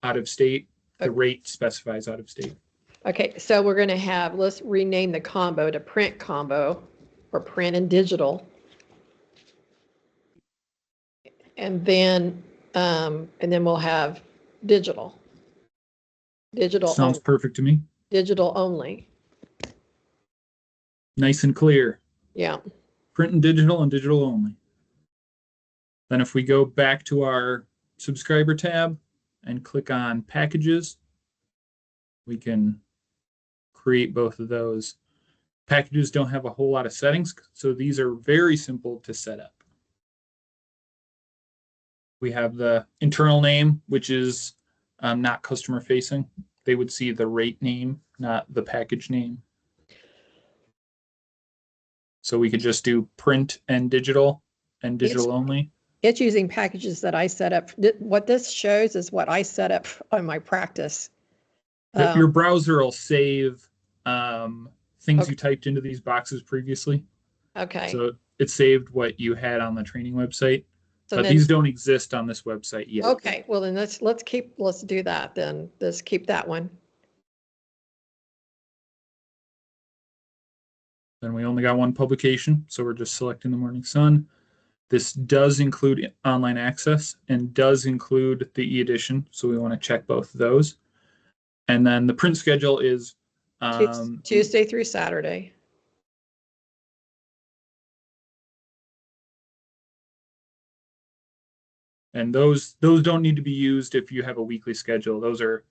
out of state. The rate specifies out of state. Okay, so we're going to let's rename the combo to print combo, or print and digital. And then we'll have digital. Digital sounds only. Perfect to me. Digital only. Nice and clear. Yeah. Print and digital only. Then if we go back to our subscriber tab and click on packages, we can create both of those. Packages don't have a whole lot of settings, so these are very simple to set up. We have the internal name, which is not customer facing. They would see the rate name, not the package name. So we could just do print and digital only. It's using packages that I set up. What this shows is what I set up on my practice. Your browser will save things you typed into these boxes previously. Okay. So it saved what you had on the training website. So but these don't exist on this website yet. Okay, well then let's do that then. Let's keep that one. Then we only got one publication, so we're just selecting the Morning Sun. This does include online access and does include the e-edition, so we want to check both of those. And then the print schedule is Tuesday through Saturday. And those don't need to be used if you have a weekly schedule. Those are,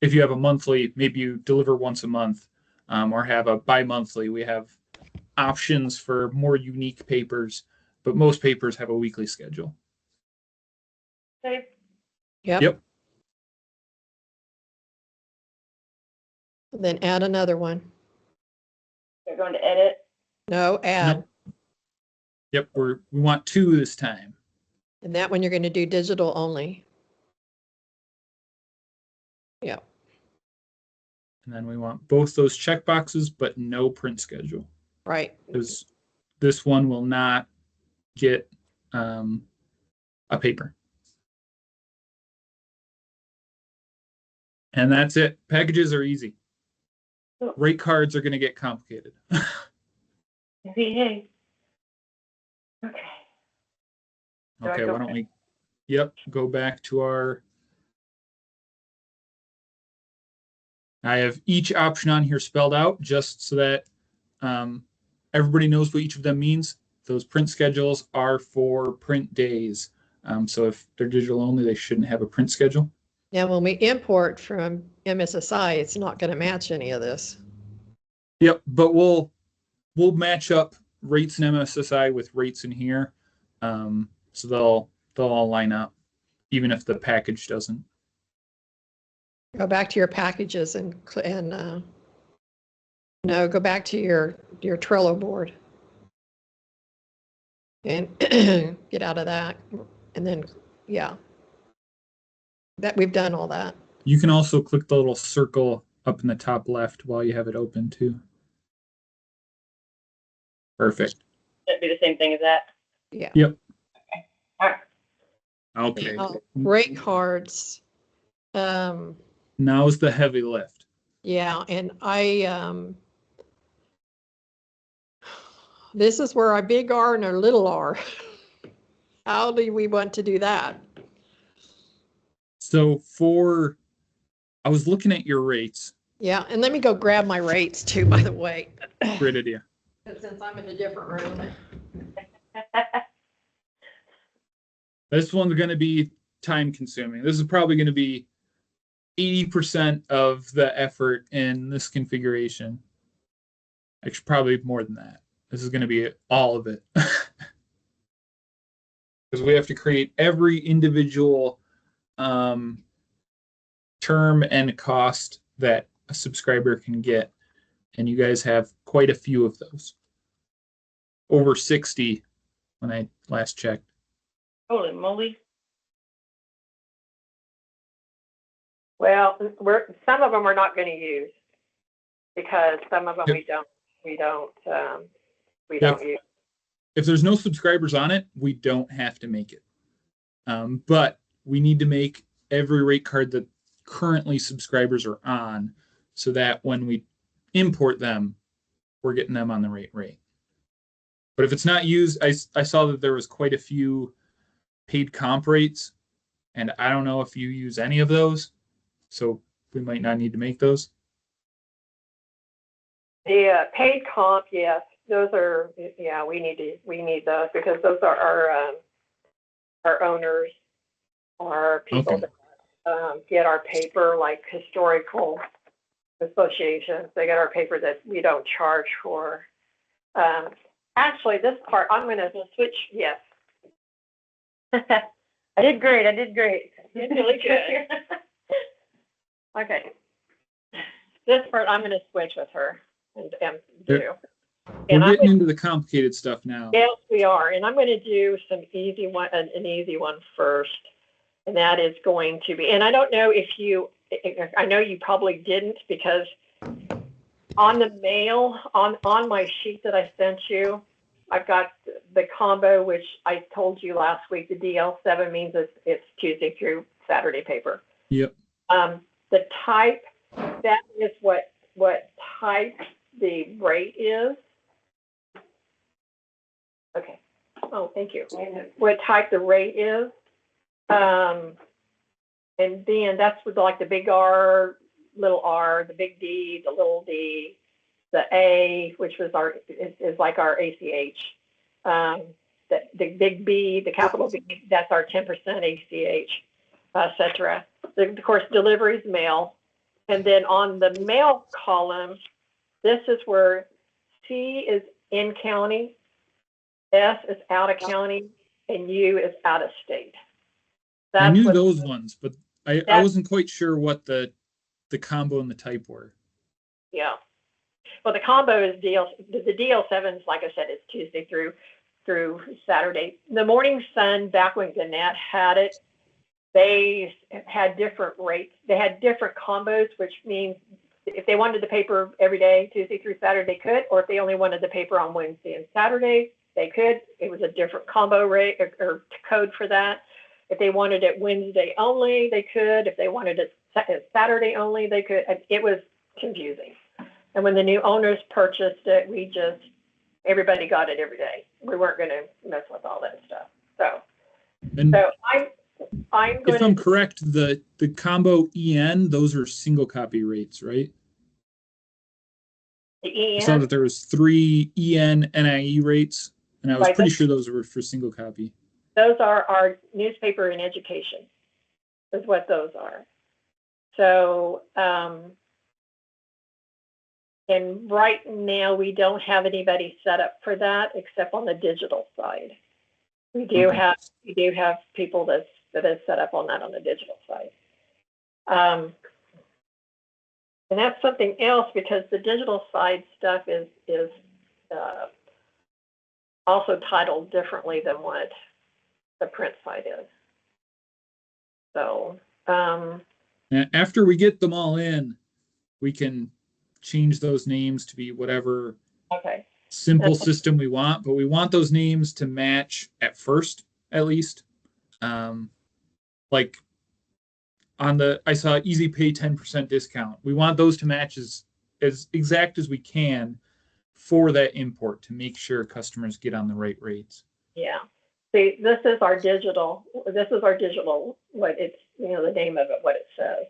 if you have a monthly, maybe you deliver once a month, or have a bi-monthly. We have options for more unique papers, but most papers have a weekly schedule. Okay. Yep. Then add another one. They're going to edit. No, add. Nope. Yep, we want 2 this time. And that one you're going to do digital only. Yeah. And then we want both those check boxes, but no print schedule. Right. Because this one will not get a paper. And that's it. Packages are easy. Rate cards are going to get complicated. Hey. Okay. Do I Okay, go why don't back? we, yep, go back to our, I have each option on here spelled out just so that um, everybody knows what each of them means. Those print schedules are for print days. So if they're digital only, they shouldn't have a print schedule. Now, when we import from MSSI, it's not going to match any of this. Yep, but we'll match up rates in MSSI with rates in here, so they'll all line up, even if the package doesn't. Go back to your packages and no, go back to your Trello board and get out of that. And then, yeah, that we've done all that. You can also click the little circle up in the top left while you have it open too. Perfect. That'd be the same thing as that. Yeah. Yep. All right. Okay. Rate cards. Now is the heavy lift. Yeah, and this is where our big R and our little R. How do we want to do that? So I was looking at your rates. Yeah, and let me go grab my rates too, by the way. Great idea. Since I'm in a different room. This one's going to be time consuming. This is probably going to be 80% of the effort in this configuration. Actually, probably more than that. This is going to be all of it. Because we have to create every individual term and cost that a subscriber can get. And you guys have quite a few of those. Over 60 when I last checked. Holy moly. Well, some of them we're not going to use because some of them Yep. we don't Yep. use. If there's no subscribers on it, we don't have to make it. But we need to make every rate card that currently subscribers are on so that when we import them, we're getting them on the rate. But if it's not used, I saw that there was quite a few paid comp rates, and I don't know if you use any of those, so we might not need to make those. The paid comp, yes, those are, yeah, we need those because those are our owners, our people Okay. that get our paper, like historical associations. They get our paper that we don't charge for. Actually, this part, I'm going to switch, yes. I did great. I did great. You did really good. Okay. This part, I'm going to switch with her and do. We're And I'm getting into the complicated stuff now. Yes, we are. And I'm going to do an easy one first. And that is going to be, and I don't know if I know you probably didn't because on the mail, on my sheet that I sent you, I've got the combo, which I told you last week, the DL7 means it's Tuesday through Saturday paper. Yep. The type, that is what type the rate is. Okay. Oh, thank you. What type the rate is. And then that's with like the big R, little r, the big D, the little d, the A, which was is like our ACH. The big B, the capital B, that's our 10% ACH, etc. Of course, deliveries mail. And then on the mail column, this is where C is in county, S is out of county, and U is out of state. I knew those ones, but I wasn't quite sure what the combo and the type were. Yeah. Well, the combo is the DL7s, like I said, it's Tuesday through Saturday. The Morning Sun, back when Gannett had it, they had different rates. They had different combos, which means if they wanted the paper every day, Tuesday through Saturday, they could, or if they only wanted the paper on Wednesday and Saturday, they could. It was a different combo rate or code for that. If they wanted it Wednesday only, they could. If they wanted it Saturday only, they could. It was confusing. And when the new owners purchased it, we just everybody got it every day. We weren't going to mess with all that stuff. And So I'm going if I'm to, correct, the combo EN, those are single copy rates, right? the I saw EN, that there was 3 EN NIE rates, and I was right, pretty sure those were for single copy. those are our newspaper and education is what those are. So, and right now we don't have anybody set up for that except on the digital side. We do Okay. have people that is set up on that on the digital side. And that's something else because the digital side stuff is also titled differently than what the print side is. So After we get them all in, we can change those names to be whatever okay, simple system we want, but we want those names to match at first, at least. Like I saw Easy Pay 10% discount. We want those to match as exact as we can for that import to make sure customers get on the right rates. yeah. See, this is our digital. What it's the name of it, what it says.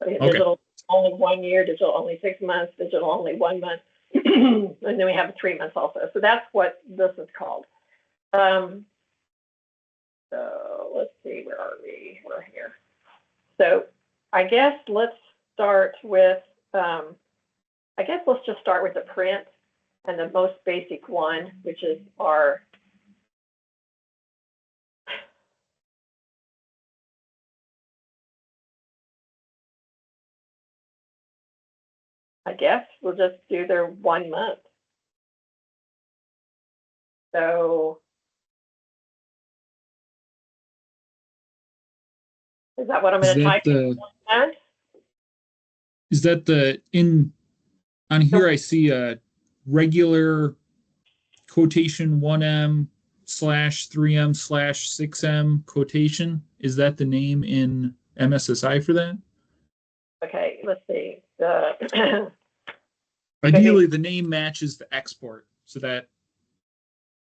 Okay. Digital only 1 year, digital only 6 months, digital only 1 month, and then we have 3 months also. So that's what this is called. So let's see, where are we? We're here. So I guess let's start with. Let's just start with the print and the most basic one, which is our. I guess we'll just do their 1 month. So is that what I'm going to type in? Is that on here? I see a regular quotation 1M/3M/6M quotation. Is that the name in MSSI for that? Okay, let's see. Ideally, the name matches the export so that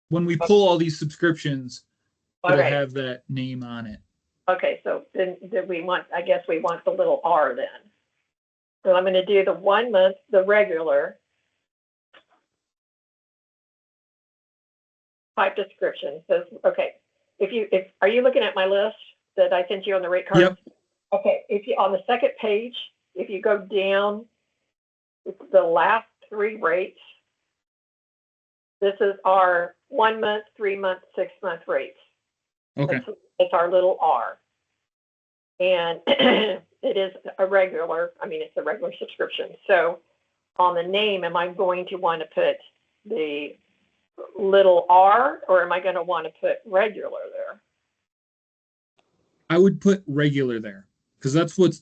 when we pull all these subscriptions, it'll have that name on it. Okay, so then we want, I guess we want the little R then. So I'm going to do the 1 month, the regular type description. So, okay, are you looking at my list that I sent you on the rate card? Yep. Okay, if you on the second page, if you go down, the last 3 rates. This is our 1 month, 3 month, 6 month rates. Okay. It's our little R. And it is a regular, it's a regular subscription. So on the name, am I going to want to put the little R or am I going to want to put regular there? I would put regular there because that's what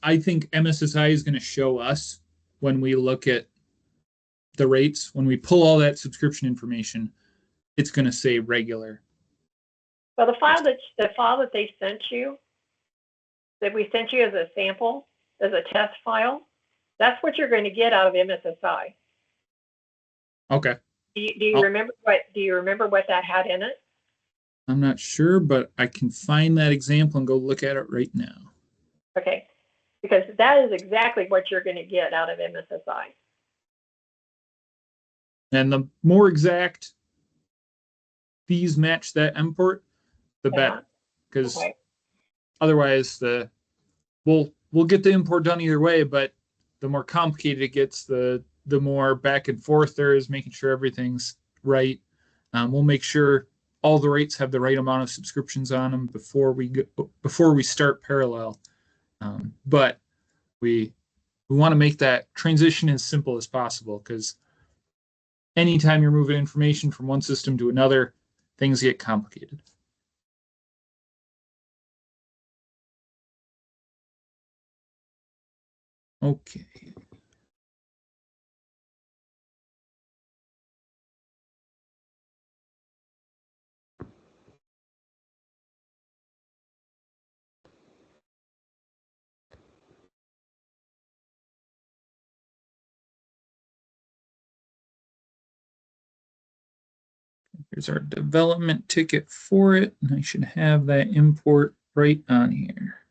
I think MSSI is going to show us when we look at the rates. When we pull all that subscription information, it's going to say regular. Well, the file that they sent you, that we sent you as a sample, as a test file, that's what you're going to get out of MSSI. Okay. Do you remember what that had in it? I'm not sure, but I can find that example and go look at it right now. Okay, because that is exactly what you're going to get out of MSSI. And the more exact fees match that import, the better. Because otherwise we'll get the import done either way, but the more complicated it gets, the more back and forth there is making sure everything's right. We'll make sure all the rates have the right amount of subscriptions on them before we start parallel. But we want to make that transition as simple as possible because anytime you're moving information from one system to another, things get complicated. Okay. Here's our development ticket for it, and I should have that import right on here.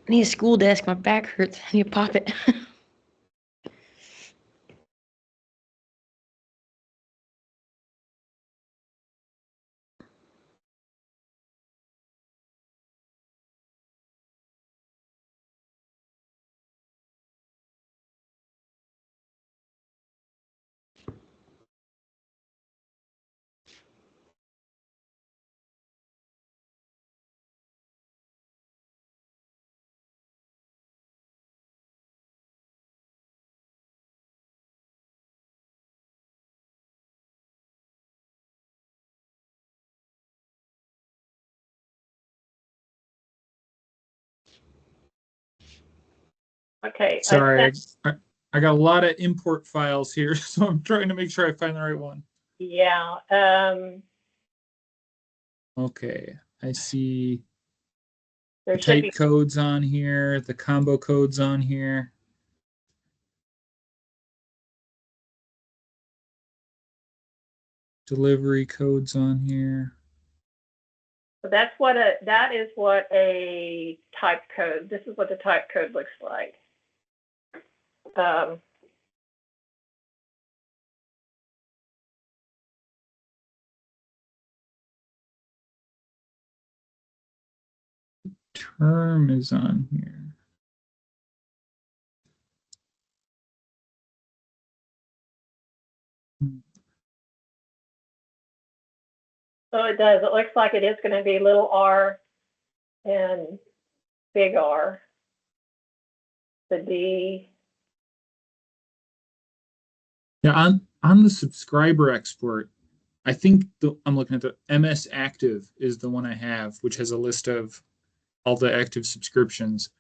I need a school desk. My back hurts. I need a pocket. Okay. Sorry, I got a lot of import files here, so I'm trying to make sure I find the right one. Yeah. Okay, I see the There should type be. codes on here, the combo codes on here. Delivery codes on here. That is what a type code. This is what the type code looks like. Um, Term is on here. so it does. It looks like it is going to be little r and big R. The D. Yeah, on the subscriber export, I think I'm looking at the MS Active is the one I have, which has a list of all the active subscriptions.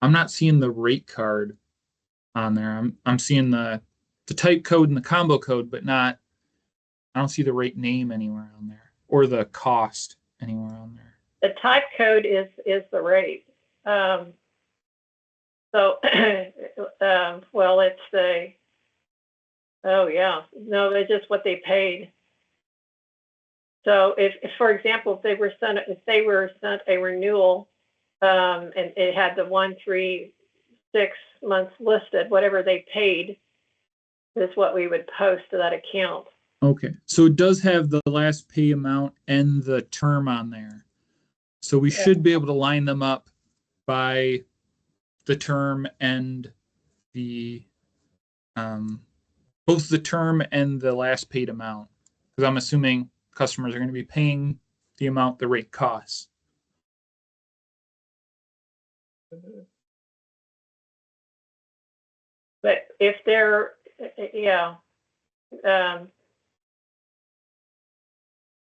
I'm not seeing the rate card on there. I'm seeing the type code and the combo code, but not I don't see the rate name anywhere on there or the cost anywhere on there. The type code is the rate. So, well, it's the. Oh yeah, no, it's just what they paid. So if for example, if they were sent a renewal, and it had the 1, 3, 6 months listed, whatever they paid is what we would post to that account. Okay, so it does have the last pay amount and the term on there. So we should be able to line them up by the term and the both the term and the last paid amount. Because I'm assuming customers are going to be paying the amount the rate costs. But if they're, yeah,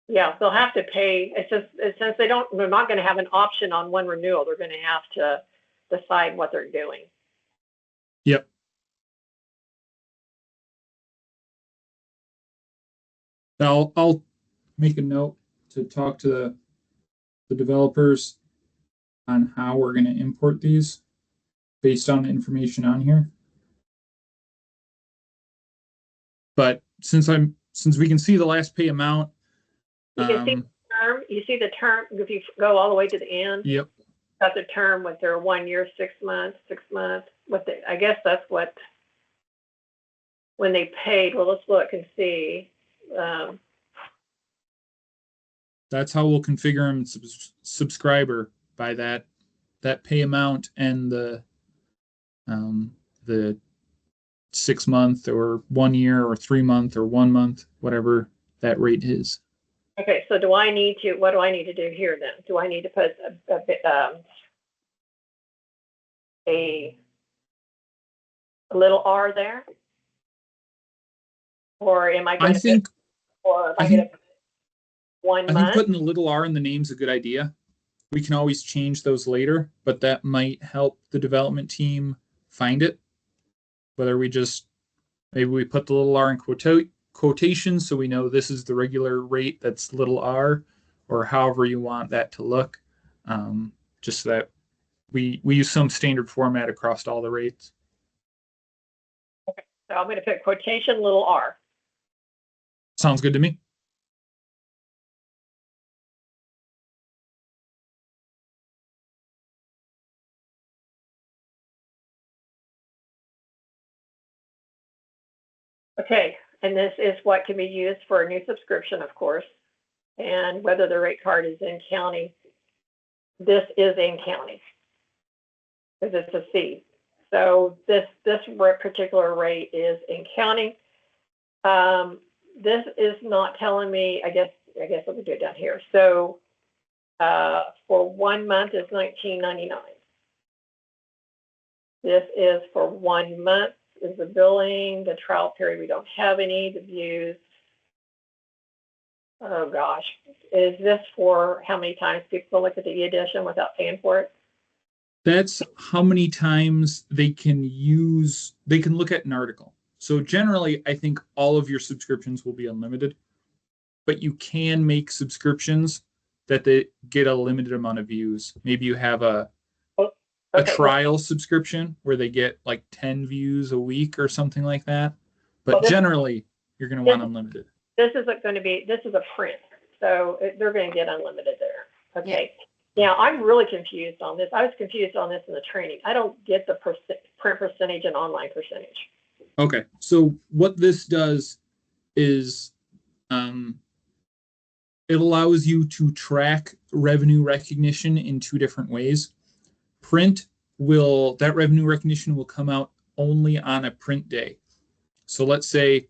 yeah, they'll have to pay. It's just since they're not going to have an option on one renewal. They're going to have to decide what they're doing. Yep. Now I'll make a note to talk to the developers on how we're going to import these based on the information on here. But since we can see the last pay amount, You can see the term. You see the term if you go all the way to the end. Yep. That's a term with their 1 year, 6 months, 6 months. I guess that's what when they paid. Well, let's look and see. That's how we'll configure them subscriber by that pay amount and the 6 month or 1 year or 3 month or 1 month, whatever that rate is. Okay, so what do I need to do here then? Do I need to put a little r there? Or am I I going to think or am I I going think to 1 I think month? putting the little r in the name is a good idea. We can always change those later, but that might help the development team find it. Whether we just maybe we put the little r in quotation so we know this is the regular rate that's little r, or however you want that to look. Just so that we use some standard format across all the rates. So I'm going to put quotation little r. Sounds good to me. Okay, and this is what can be used for a new subscription, of course, and whether the rate card is in county. This is in county because it's a fee. So this particular rate is in county. This is not telling me. I guess let me do it down here. So for 1 month is $19.99. This is for 1 month is the billing. The trial period, we don't have any. The views. Oh gosh, is this for how many times people look at the e-edition without paying for it? That's how many times they can look at an article. So generally, I think all of your subscriptions will be unlimited, but you can make subscriptions that they get a limited amount of views. Maybe you have a trial subscription where they get like 10 views a week or something like that. But generally, you're going to want unlimited. This is a print, so they're going to get unlimited there. Okay. Yeah. Now, I'm really confused on this. I was confused on this in the training. I don't get the print percentage and online percentage. Okay. So what this does is it allows you to track revenue recognition in two different ways. That revenue recognition will come out only on a print day. So let's say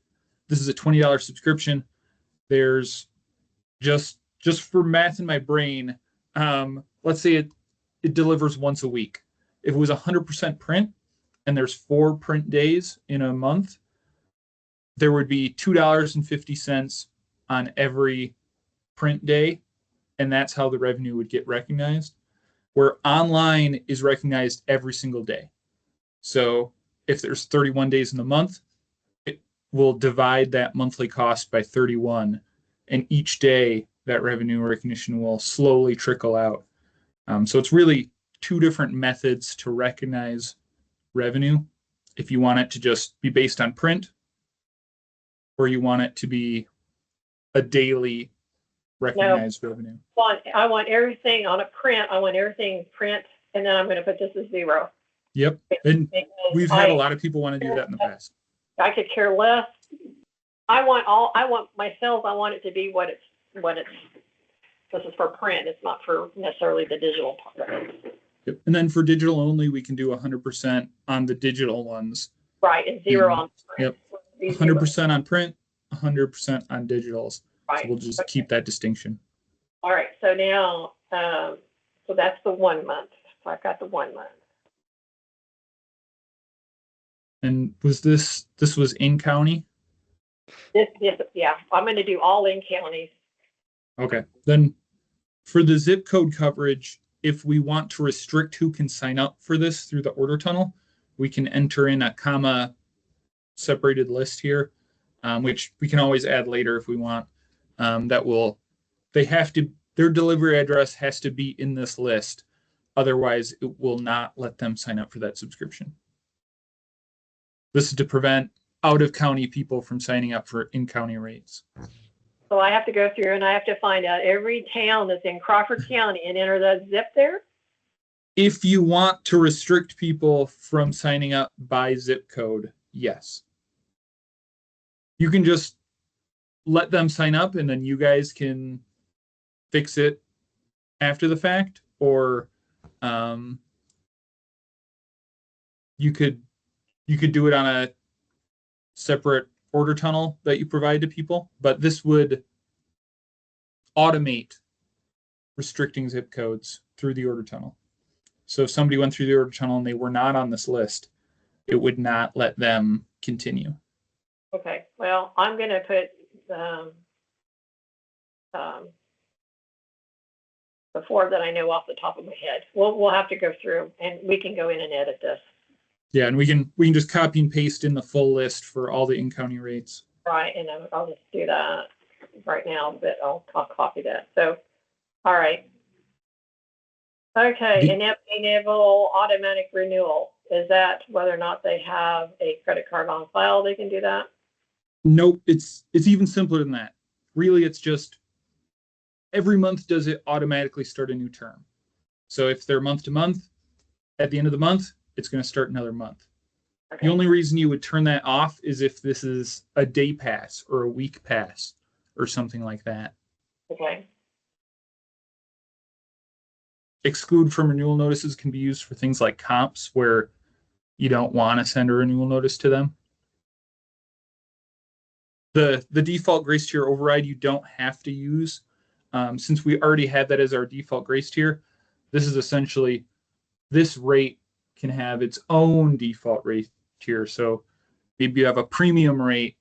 this is a $20 subscription. There's just for math in my brain, let's say it delivers once a week. If it was 100% print and there's 4 print days in a month, there would be $2.50 on every print day, and that's how the revenue would get recognized. Where online is recognized every single day. So if there's 31 days in the month, it will divide that monthly cost by 31, and each day that revenue recognition will slowly trickle out. So it's really two different methods to recognize revenue. If you want it to just be based on print, or you want it to be a daily recognized revenue. I want everything on a print. I want everything print, and then I'm going to put this as 0. Yep, and we've had a lot of people want to do that in the past. I could care less. I want it to be what it's. This is for print. It's not for necessarily the digital part. Yep. And then for digital only, we can do 100% on the digital ones. Right, and 0 on print. Yep. 100% on print, 100% on digitals. Right. So we'll just keep that distinction. All right. So now, so that's the 1 month. So I've got the 1 month. And was this was in county? Yeah. I'm going to do all in counties. Okay. Then for the zip code coverage, if we want to restrict who can sign up for this through the order tunnel, we can enter in a comma separated list here, which we can always add later if we want. Their delivery address has to be in this list. Otherwise, it will not let them sign up for that subscription. This is to prevent out-of-county people from signing up for in-county rates. So I have to go through and I have to find out every town that's in Crawford County and enter that zip there? If you want to restrict people from signing up by zip code, yes. You can just let them sign up and then you guys can fix it after the fact, or you could do it on a separate order tunnel that you provide to people. But this would automate restricting zip codes through the order tunnel. So if somebody went through the order tunnel and they were not on this list, it would not let them continue. Okay, well, I'm going to put the 4 that I know off the top of my head. We'll have to go through, and we can go in and edit this. Yeah, and we can just copy and paste in the full list for all the in-county rates. Right, and I'll just do that right now, but I'll copy that. So, all right. Okay, enable automatic renewal. Is that whether or not they have a credit card on file, they can do that? Nope, it's even simpler than that. Really, it's just every month does it automatically start a new term. So if they're month to month, at the end of the month, it's going to start another month. Okay. The only reason you would turn that off is if this is a day pass or a week pass or something like that. Okay. Exclude from renewal notices can be used for things like comps where you don't want to send a renewal notice to them. The default grace tier override you don't have to use. Since we already had that as our default grace tier, this is essentially, this rate can have its own default rate tier. So maybe you have a premium rate,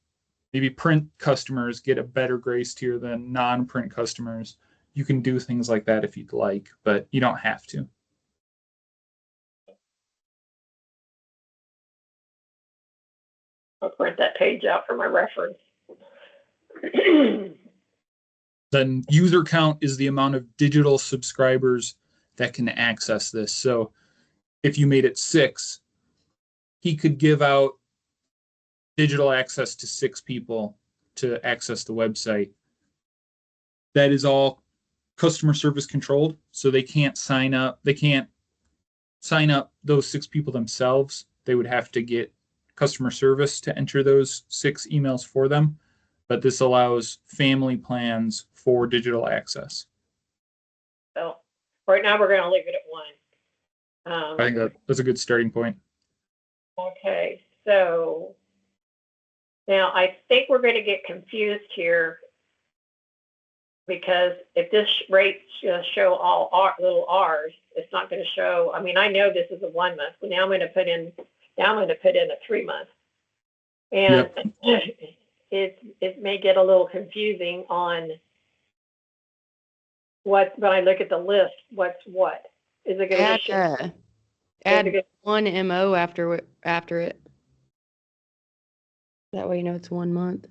maybe print customers get a better grace tier than non-print customers. You can do things like that if you'd like, but you don't have to. I'll print that page out for my reference. Then user count is the amount of digital subscribers that can access this. So if you made it 6, he could give out digital access to 6 people to access the website. That is all customer service controlled, so they can't sign up. They can't sign up those 6 people themselves. They would have to get customer service to enter those 6 emails for them. But this allows family plans for digital access. So right now we're going to leave it at 1. I think that's a good starting point. Okay, so now I think we're going to get confused here, because if this rate show all little r's, it's not going to show. I mean, I know this is a 1 month, but now I'm going to put in a 3 month, and yep. It may get a little confusing on what, when I look at the list, what's what. Is it going to add one MO after it? That way you know it's 1 month.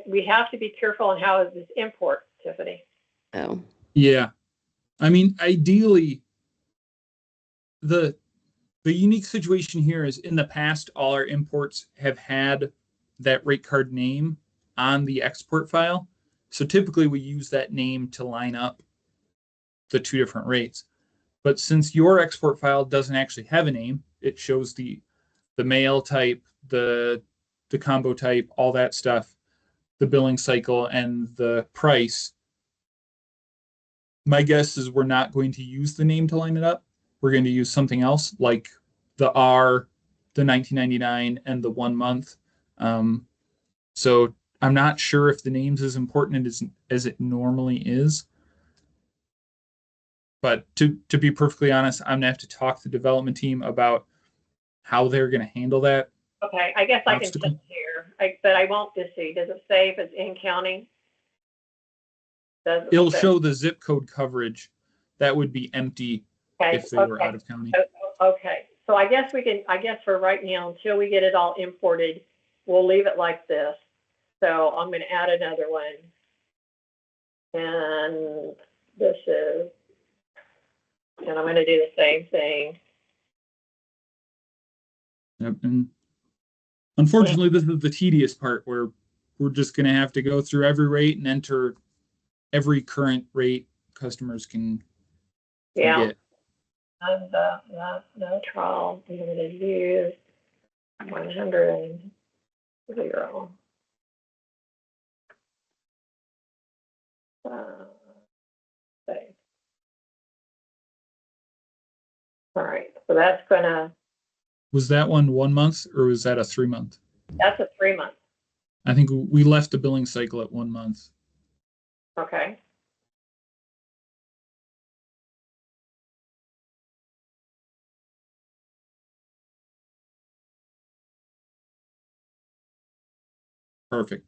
We have to be careful on how is this import, Tiffany. Oh. Yeah. I mean, ideally, the unique situation here is in the past, all our imports have had that rate card name on the export file. So typically we use that name to line up the 2 different rates. But since your export file doesn't actually have a name, it shows the mail type, the combo type, all that stuff, the billing cycle, and the price. My guess is we're not going to use the name to line it up. We're going to use something else like the R, the $19.99, and the 1 month. So I'm not sure if the name's as important as it normally is. But to be perfectly honest, I'm gonna have to talk to the development team about how they're gonna handle that. Okay, I guess I can check here, but I won't just see. Does it say if it's in county? It'll show the zip code coverage. That would be empty if they were out of county. Okay, so I guess for right now, until we get it all imported, we'll leave it like this. So I'm going to add another one. And this is, and I'm going to do the same thing. Yep. And unfortunately, this is the tedious part where we're just going to have to go through every rate and enter every current rate customers can get. And no trial. I'm going to use 100. Save. All right, so that's gonna. Was that 1 month or was that a 3 month? That's a 3 month. I think we left the billing cycle at 1 month. Okay. Perfect.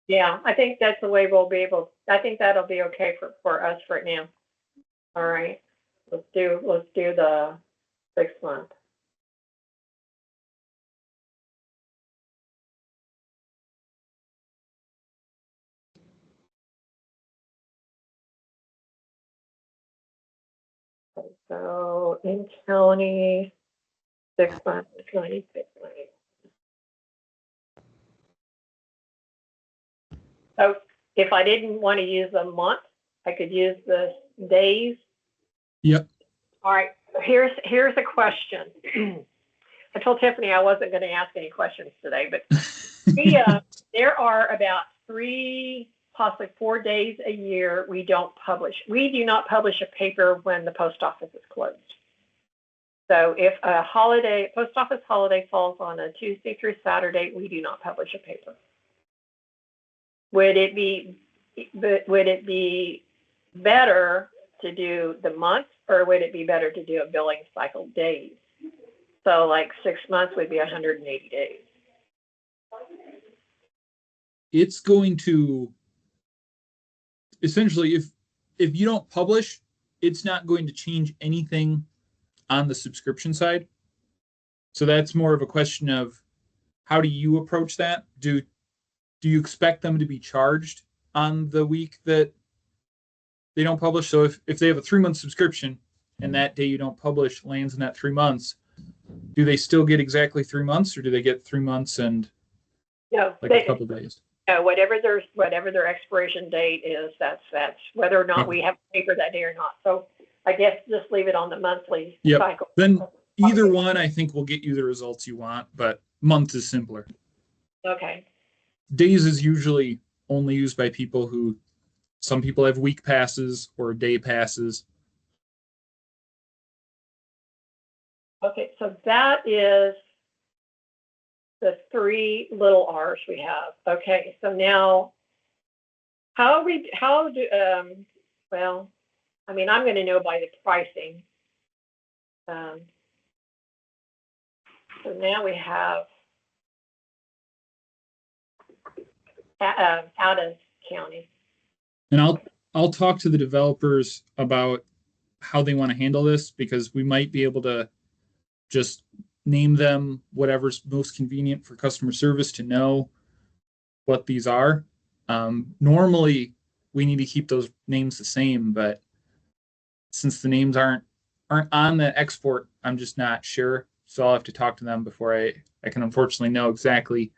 Yeah, I think that's the way we'll be able, I think that'll be okay for us right now. All right, let's do the 6 month. So in county, 6 months, 96. So if I didn't want to use a month, I could use the days. Yep. All right, here's a question. I told Tiffany I wasn't going to ask any questions today, but there are about 3, possibly 4 days a year we don't publish. We do not publish a paper when the post office is closed. So if a post office holiday falls on a Tuesday through Saturday, we do not publish a paper. Would it be better to do the month, or would it be better to do a billing cycle days? So like 6 months would be 180 days. It's going to essentially, if you don't publish, it's not going to change anything on the subscription side. So that's more of a question of how do you approach that? Do you expect them to be charged on the week that they don't publish? So if they have a 3 month subscription and that day you don't publish lands in that 3 months, do they still get exactly 3 months, or do they get 3 months and No, like a couple days? whatever their expiration date is, that's whether or not we have paper that day or not. So I guess just leave it on the monthly cycle. Then either one, I think, will get you the results you want, but month is simpler. Okay. Days is usually only used by people who, some people have week passes or day passes. Okay, so that is the 3 little R's we have. Okay, so now well, I mean, I'm going to know by the pricing. So now we have out of county. And I'll talk to the developers about how they want to handle this, because we might be able to just name them whatever's most convenient for customer service to know what these are. Normally, we need to keep those names the same, but since the names aren't on the export, I'm just not sure. So I'll have to talk to them before I can unfortunately know exactly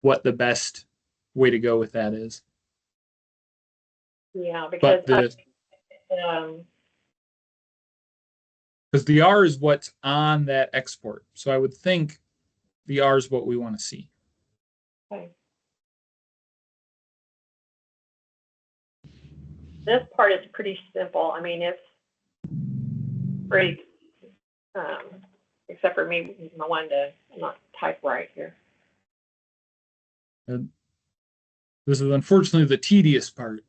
what the best way to go with that is. Yeah, because the R is what's on that export. So I would think the R is what we want to see. Okay. This part is pretty simple. I mean, it's pretty, except for me, I wanted to not type right here. And this is unfortunately the tedious part,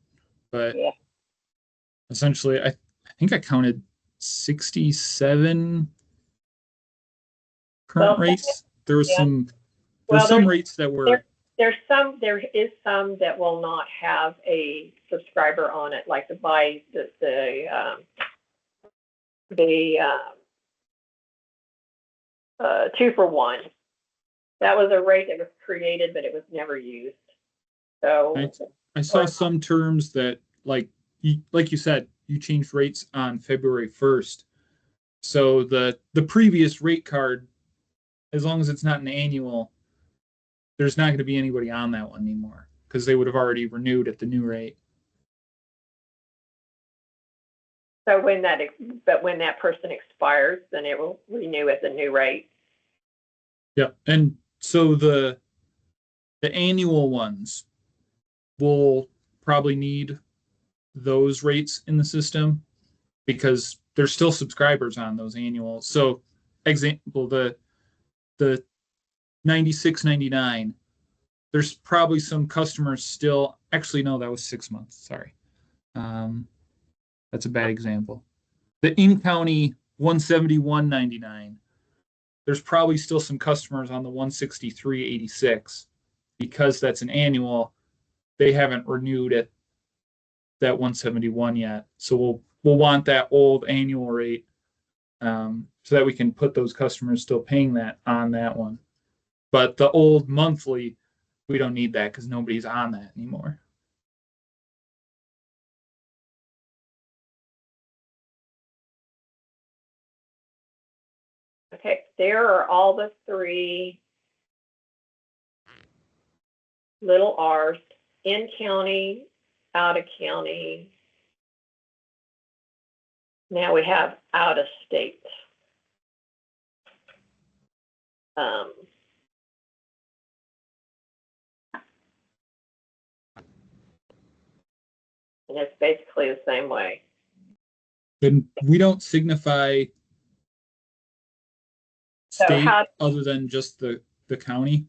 but essentially, I think I counted 67 current rates. There was some rates that were. There is some that will not have a subscriber on it, like the 2-for-1. That was a rate that was created, but it was never used. So I saw some terms that, like you said, you changed rates on February 1st. So the previous rate card, as long as it's not an annual, there's not going to be anybody on that one anymore, because they would have already renewed at the new rate. So when that person expires, then it will renew at the new rate. Yeah, and so the annual ones will probably need those rates in the system, because there's still subscribers on those annual. So, example, the 96.99. There's probably some customers still. Actually, no, that was 6 months. Sorry, that's a bad example. The in-county 171.99. There's probably still some customers on the 163.86 because that's an annual, they haven't renewed at that 171 yet. So we'll want that old annual rate, so that we can put those customers still paying that on that one. But the old monthly, we don't need that because nobody's on that anymore. Okay, there are all the three little R's: in county, out of county. Now we have out of state. And it's basically the same way. And we don't signify So state how, other than just the county.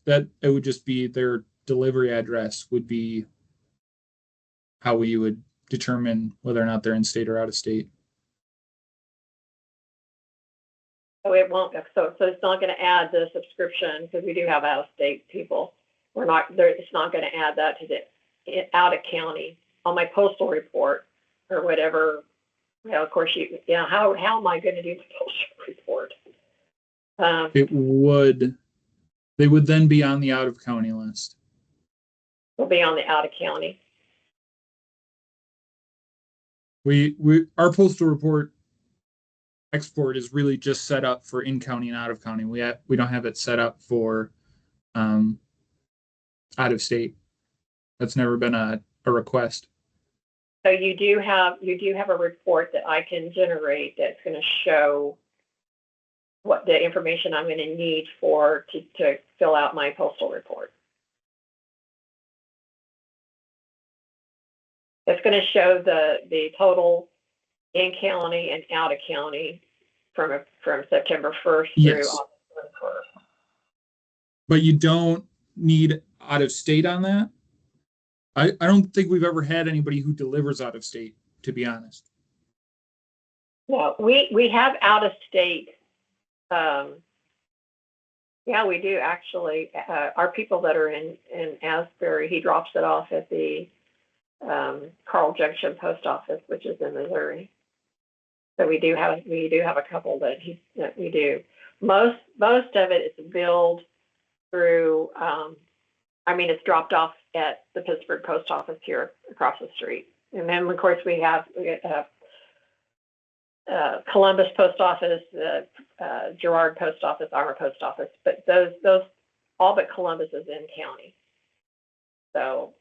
That it would just be their delivery address would be how we would determine whether or not they're in state or out of state. so it won't, so it's not going to add the subscription because we do have out of state people. We're not there. It's not going to add that to the out of county on my postal report or whatever. Yeah, of course how am I going to do the postal report? They would then be on the out of county list. Will be on the out of county. Our postal report export is really just set up for in county and out of county. We don't have it set up for out of state. That's never been a request. So you do have a report that I can generate that's going to show what the information I'm going to need to fill out my postal report. It's going to show the total in county and out of county from September 1st through Yes. August 1st. But you don't need out of state on that. I don't think we've ever had anybody who delivers out of state, to be honest. No, we have out of state. Yeah, we do actually. Our people that are in Asbury, he drops it off at the Carl Junction Post Office, which is in Missouri. So we do have a couple that we do. Most of it is billed through. It's dropped off at the Pittsburgh Post Office here across the street, and then of course we have Columbus Post Office, Girard Post Office, Armour Post Office, but those all but Columbus is in county. So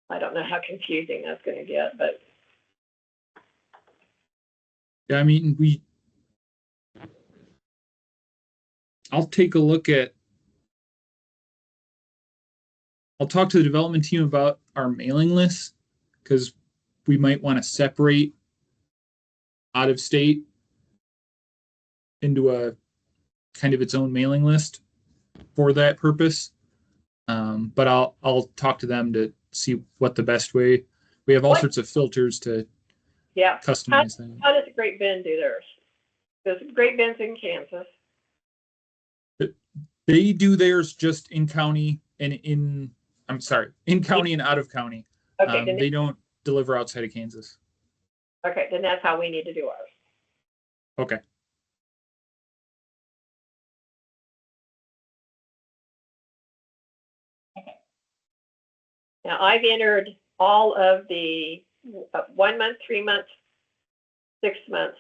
I don't know how confusing that's going to get, but Yeah, I'll take a look at. I'll talk to the development team about our mailing list because we might want to separate out of state into a kind of its own mailing list for that purpose. But I'll talk to them to see what the best way. We have all sorts of filters to customize that. How does Great Bend do theirs? Because Great Bend's in Kansas. They do theirs just in county and in county and out of county. Okay, they don't deliver outside of Kansas. Okay, then that's how we need to do ours. Okay. Now I've entered all of the 1 month, 3 months, 6 months,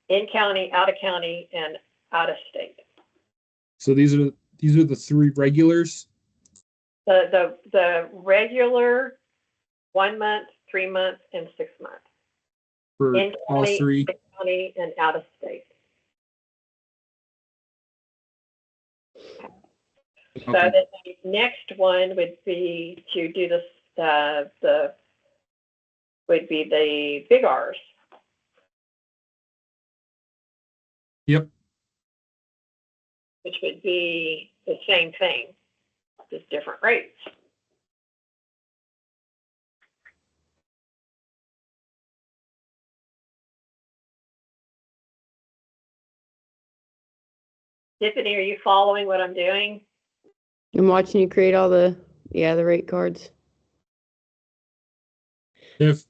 in county, out of county, and out of state. So these are the three regulars. The regular 1 month, 3 months, and 6 months. For in all county, three. in county, and out of state. Okay. So the next one would be to do the big R's. Yep. Which would be the same thing, just different rates. Tiffany, are you following what I'm doing? I'm watching you create all the rate cards. If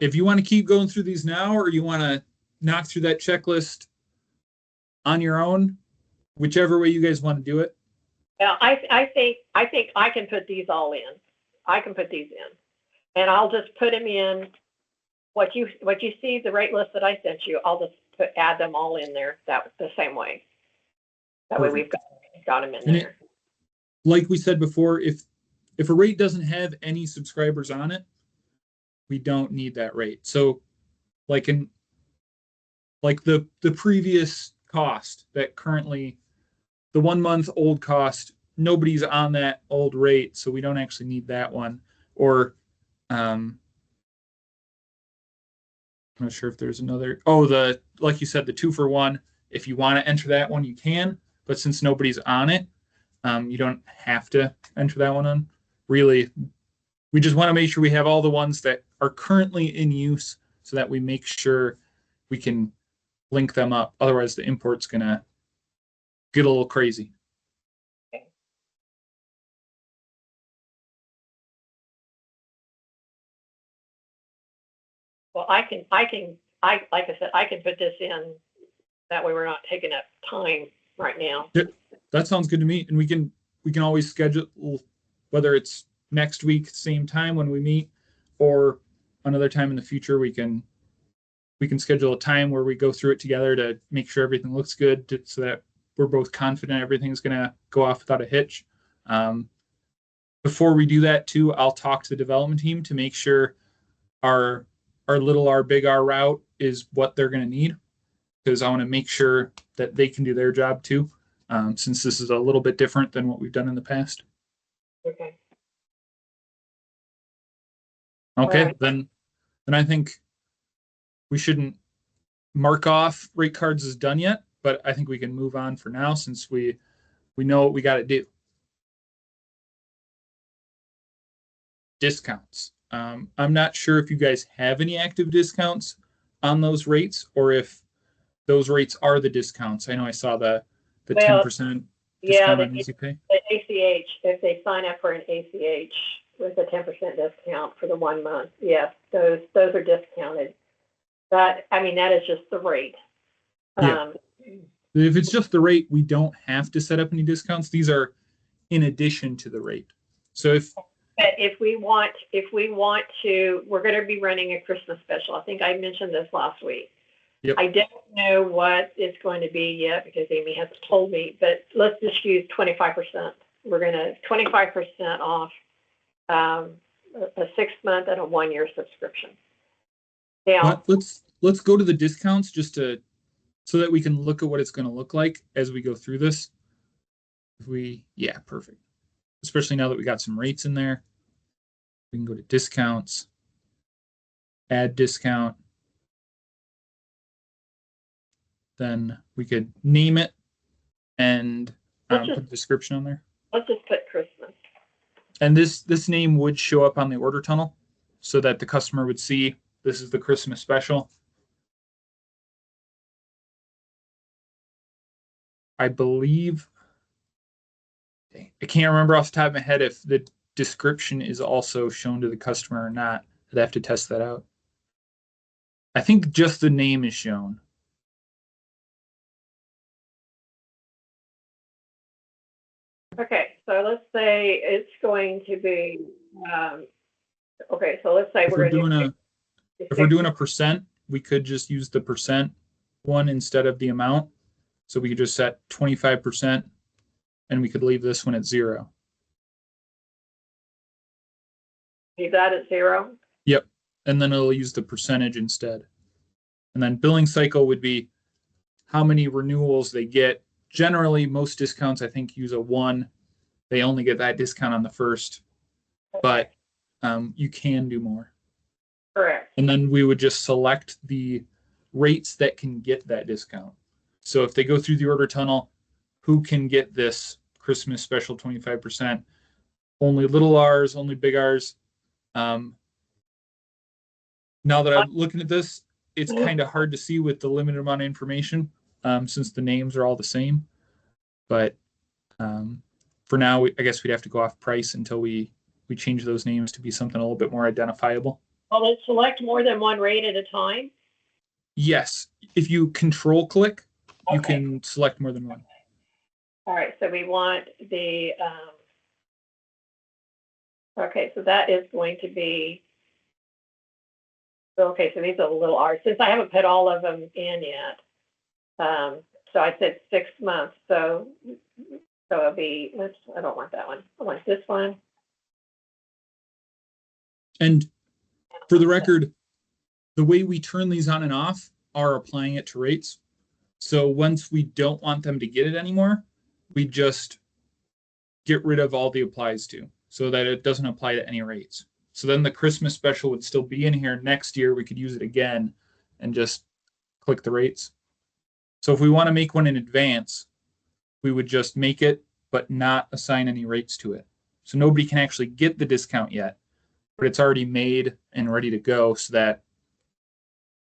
you want to keep going through these now, or you want to knock through that checklist on your own, whichever way you guys want to do it. Well, I think I can put these all in. I can put these in, and I'll just put them in. What you see, the rate list that I sent you, I'll just add them all in there the same way. That way we've got them in there. Like we said before, if a rate doesn't have any subscribers on it, we don't need that rate. So like the previous cost that currently, the 1 month old cost, nobody's on that old rate, so we don't actually need that one. Or I'm not sure if there's another. Oh, like you said, the 2-for-1. If you want to enter that one, you can. But since nobody's on it, you don't have to enter that one on. Really, we just want to make sure we have all the ones that are currently in use, so that we make sure we can link them up. Otherwise, the import's gonna get a little crazy. Well, like I said, I can put this in. That way we're not taking up time right now. That sounds good to me. And we can always schedule, whether it's next week, same time when we meet, or another time in the future. We can schedule a time where we go through it together to make sure everything looks good, so that we're both confident everything's going to go off without a hitch. Before we do that too, I'll talk to the development team to make sure our little R, big R route is what they're going to need, because I want to make sure that they can do their job too, since this is a little bit different than what we've done in the past. Okay. Okay, right. then I think we shouldn't mark off rate cards as done yet, but I think we can move on for now, since we know what we got to do. Discounts. I'm not sure if you guys have any active discounts on those rates, or if those rates are the discounts. I know I saw the 10% discount on Easy Pay. The ACH, if they sign up for an ACH with a 10% discount for the 1 month, yes, those are discounted. That is just the rate. Yeah. If it's just the rate, we don't have to set up any discounts. These are in addition to the rate. So if we want to, we're going to be running a Christmas special. I think I mentioned this last week. Yep. I don't know what it's going to be yet, because Amy hasn't told me, but let's just use 25%. We're going to 25% off a 6-month and a 1-year subscription. Now, let's go to the discounts so that we can look at what it's going to look like as we go through this. Perfect. Especially now that we got some rates in there. We can go to discounts, add discount. Then we could name it and put a description on there. Let's just put Christmas. And this name would show up on the order tunnel, so that the customer would see this is the Christmas special. I believe, I can't remember off the top of my head if the description is also shown to the customer or not. I'd have to test that out. I think just the name is shown. Okay, so let's say it's going to be, so let's say if we're doing a percent, we could just use the percent one instead of the amount. So we could just set 25%, and we could leave this one at 0. Leave that at 0? Yep. And then it'll use the percentage instead. And then billing cycle would be how many renewals they get. Generally, most discounts, I think, use a 1. They only get that discount on the first, but you can do more. Correct. And then we would just select the rates that can get that discount. So if they go through the order tunnel, who can get this Christmas special 25%? Only little R's, only big R's. Now that I'm looking at this, it's kind of hard to see with the limited amount of information, since the names are all the same. But for now, I guess we'd have to go off price until we change those names to be something a little bit more identifiable. Will it select more than one rate at a time? Yes, if you control click, you Okay. can select more than one. All right, so we want the, okay, so that is going to be, okay, so these are the little R's. Since I haven't put all of them in yet, so I said 6 months. So it'll be, oops, I don't want that one. I want this one. And for the record, the way we turn these on and off are applying it to rates. So once we don't want them to get it anymore, we just get rid of all the applies to so that it doesn't apply to any rates. So then the Christmas special would still be in here. Next year, we could use it again and just click the rates. So if we want to make one in advance, we would just make it, but not assign any rates to it. So nobody can actually get the discount yet, but it's already made and ready to go so that,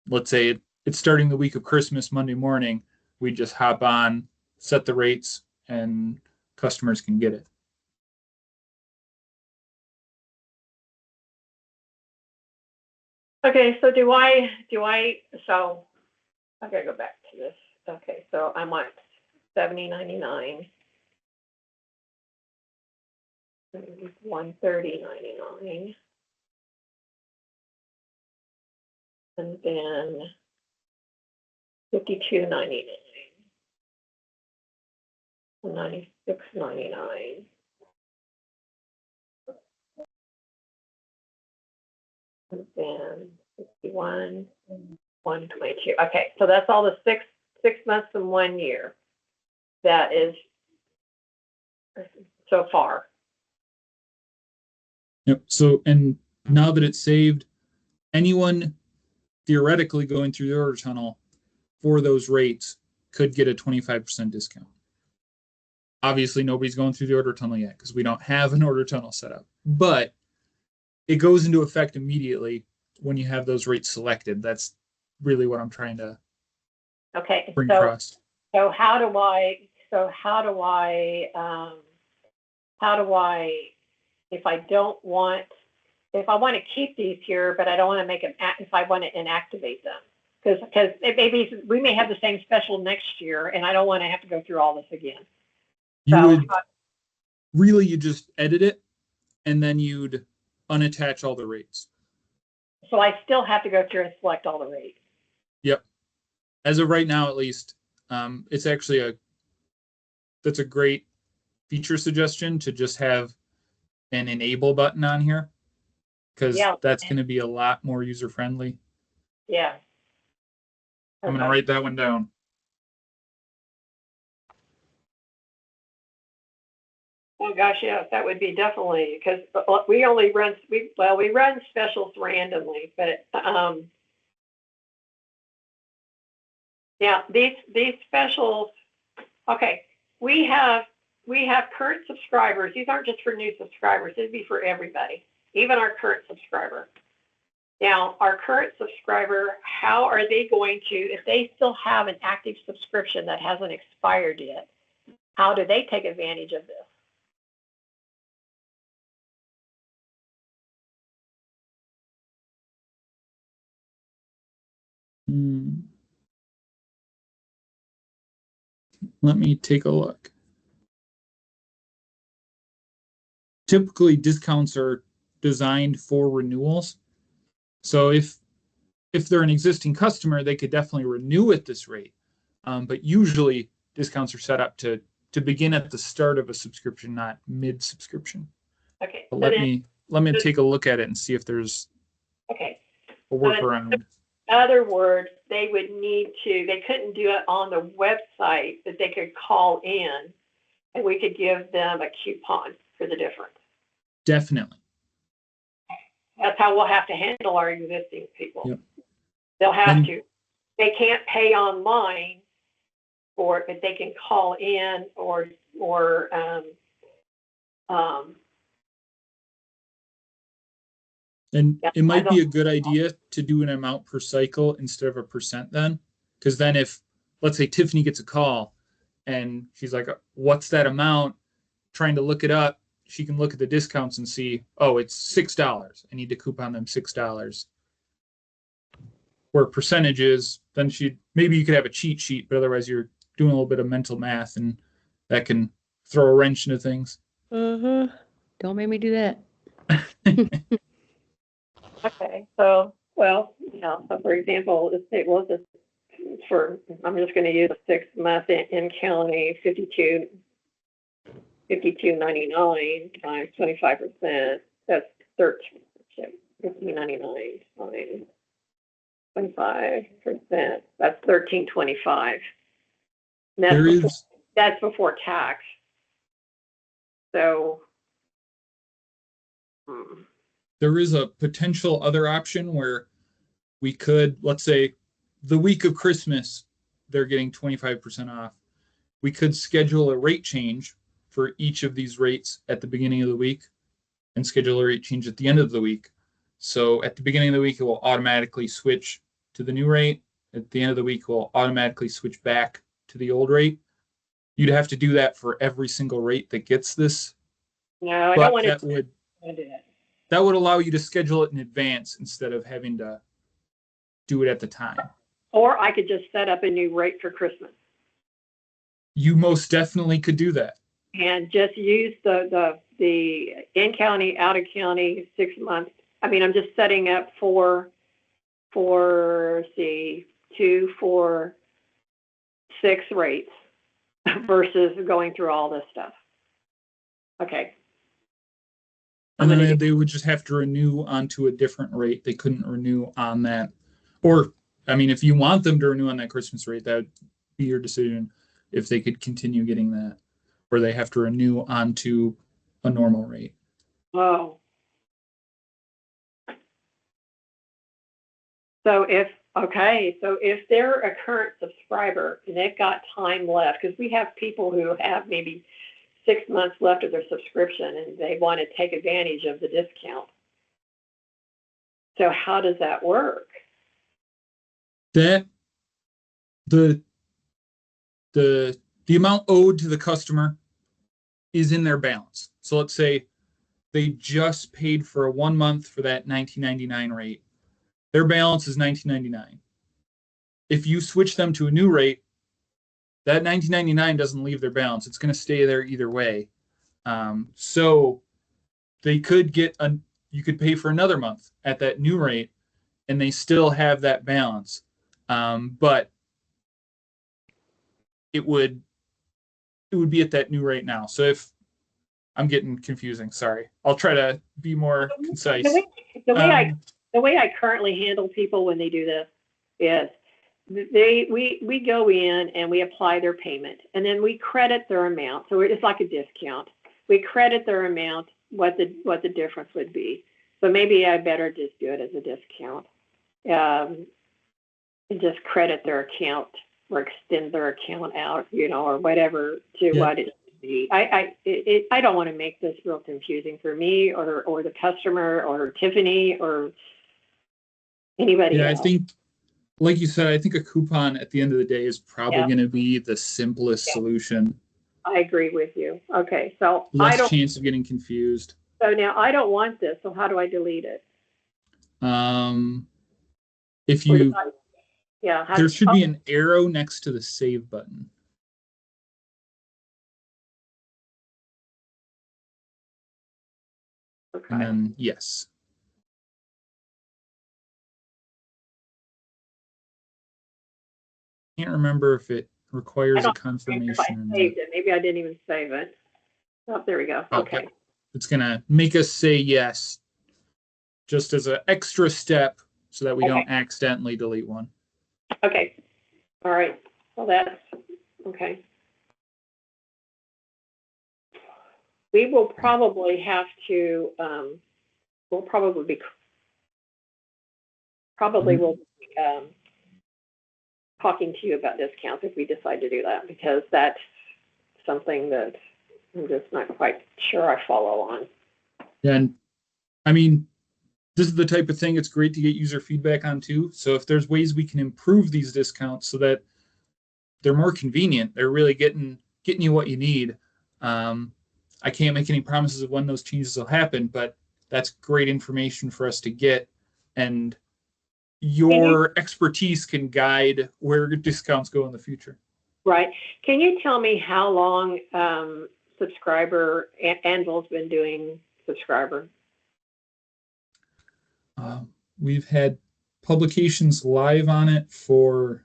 let's say it's starting the week of Christmas, Monday morning, we just hop on, set the rates, and customers can get it. Okay, so so I gotta go back to this. Okay, so I want $70.99, $130.99, and then $52.99, $96.99. And then 61, 122. Okay, so that's all the six months and 1 year. That is so far. Yep. So, and now that it's saved, anyone theoretically going through the order tunnel for those rates could get a 25% discount. Obviously, nobody's going through the order tunnel yet because we don't have an order tunnel set up, but it goes into effect immediately when you have those rates selected. That's really what I'm trying to bring across. So how do I, if I want to keep these here, but I don't want to make them, if I want to inactivate them, because maybe we may have the same special next year and I don't want to have to go through all this again. You just edit it and then you'd unattach all the rates. So I still have to go through and select all the rates. Yep. As of right now, at least, it's actually that's a great feature suggestion to just have an enable button on here because that's going to be a lot more user friendly. Yeah. I'm going to write that one down. Oh gosh, yes, that would be definitely, because we run specials randomly, but yeah, these specials. Okay, we have current subscribers. These aren't just for new subscribers. It'd be for everybody, even our current subscriber. Now, our current subscriber, how are they going to, if they still have an active subscription that hasn't expired yet, how do they take advantage of this? Let me take a look. Typically, discounts are designed for renewals. So if they're an existing customer, they could definitely renew at this rate. But usually, discounts are set up to begin at the start of a subscription, not mid-subscription. Okay. But let me take a look at it and see if there's a workaround. In other words, they couldn't do it on the website, but they could call in and we could give them a coupon for the difference. Definitely. That's how we'll have to handle our existing people. Yep. They'll have to. They can't pay online for it, but they can call in or and it might be a good idea to do an amount per cycle instead of a percent then. Because then if, let's say Tiffany gets a call And she's like, what's that amount? Trying to look it up. She can look at the discounts and see, oh, it's $6. I need to coupon them $6. Where percentages, then maybe you could have a cheat sheet, but otherwise you're doing a little bit of mental math, and that can throw a wrench into things. Don't make me do that. Okay, so, well, yeah, so for example, it was I'm just gonna use a 6 month in county, 52.99 times 25%, that's 15.99 times 25%, that's 13.25. That's before tax. So, there is a potential other option where we could, let's say, the week of Christmas, they're getting 25% off. We could schedule a rate change for each of these rates at the beginning of the week and schedule a rate change at the end of the week. So at the beginning of the week, it will automatically switch to the new rate. At the end of the week, it will automatically switch back to the old rate. You'd have to do that for every single rate that gets this. No, I don't want to do that. That Would allow you to schedule it in advance instead of having to do it at the time. Or I could just set up a new rate for Christmas. You most definitely could do that. And just use the in-county, out-of-county 6 months. I mean, I'm just setting up for 2, 4, 6 rates versus going through all this stuff. Okay. And then they would just have to renew onto a different rate. They couldn't renew on that. Or, I mean, if you want them to renew on that Christmas rate, that would be your decision if they could continue getting that. Or they have to renew onto a normal rate. Oh. So if they're a current subscriber and they've got time left, because we have people who have maybe 6 months left of their subscription and they want to take advantage of the discount. So how does that work? That the amount owed to the customer is in their balance. So let's say they just paid for a 1 month for that $19.99 rate. Their balance is $19.99. If you switch them to a new rate, that $19.99 doesn't leave their balance. It's going to stay there either way. So they could you could pay for another month at that new rate, and they still have that balance. But it would be at that new rate now. So if I'm getting confusing, sorry, I'll try to be more concise. The way I currently handle people when they do this is we go in and we apply their payment, and then we credit their amount. So it's like a discount. We credit their amount, what the difference would be. So maybe I better just do it as a discount, and just credit their account or extend their account out, or whatever to what it should be. I don't want to make this real confusing for me or the customer or Tiffany or anybody else. I think, like you said, I think a coupon at the end of the day is probably going to be the simplest solution. I agree with you. Okay, so less chance of getting confused. So now I don't want this. So how do I delete it? If you, there should be an an arrow next to the save button. Okay. And then yes. Can't remember if it requires a confirmation. If I saved it, maybe I didn't even save it. Oh, there we go. Okay. It's gonna make us say yes, just as an extra step, so that we don't accidentally delete one. Okay. All right. Well, that's okay. We will probably have to. We'll probably be. We'll be talking to you about discounts if we decide to do that, because that's something that I'm just not quite sure I follow on. And I mean, this is the type of thing it's great to get user feedback on too. So if there's ways we can improve these discounts so that they're more convenient. They're really getting you what you need. I can't make any promises of when those changes will happen, but that's great information for us to get. And your expertise can guide where discounts go in the future. Right. Can you tell me how long subscriber Anvil's been doing subscriber? We've had publications live on it for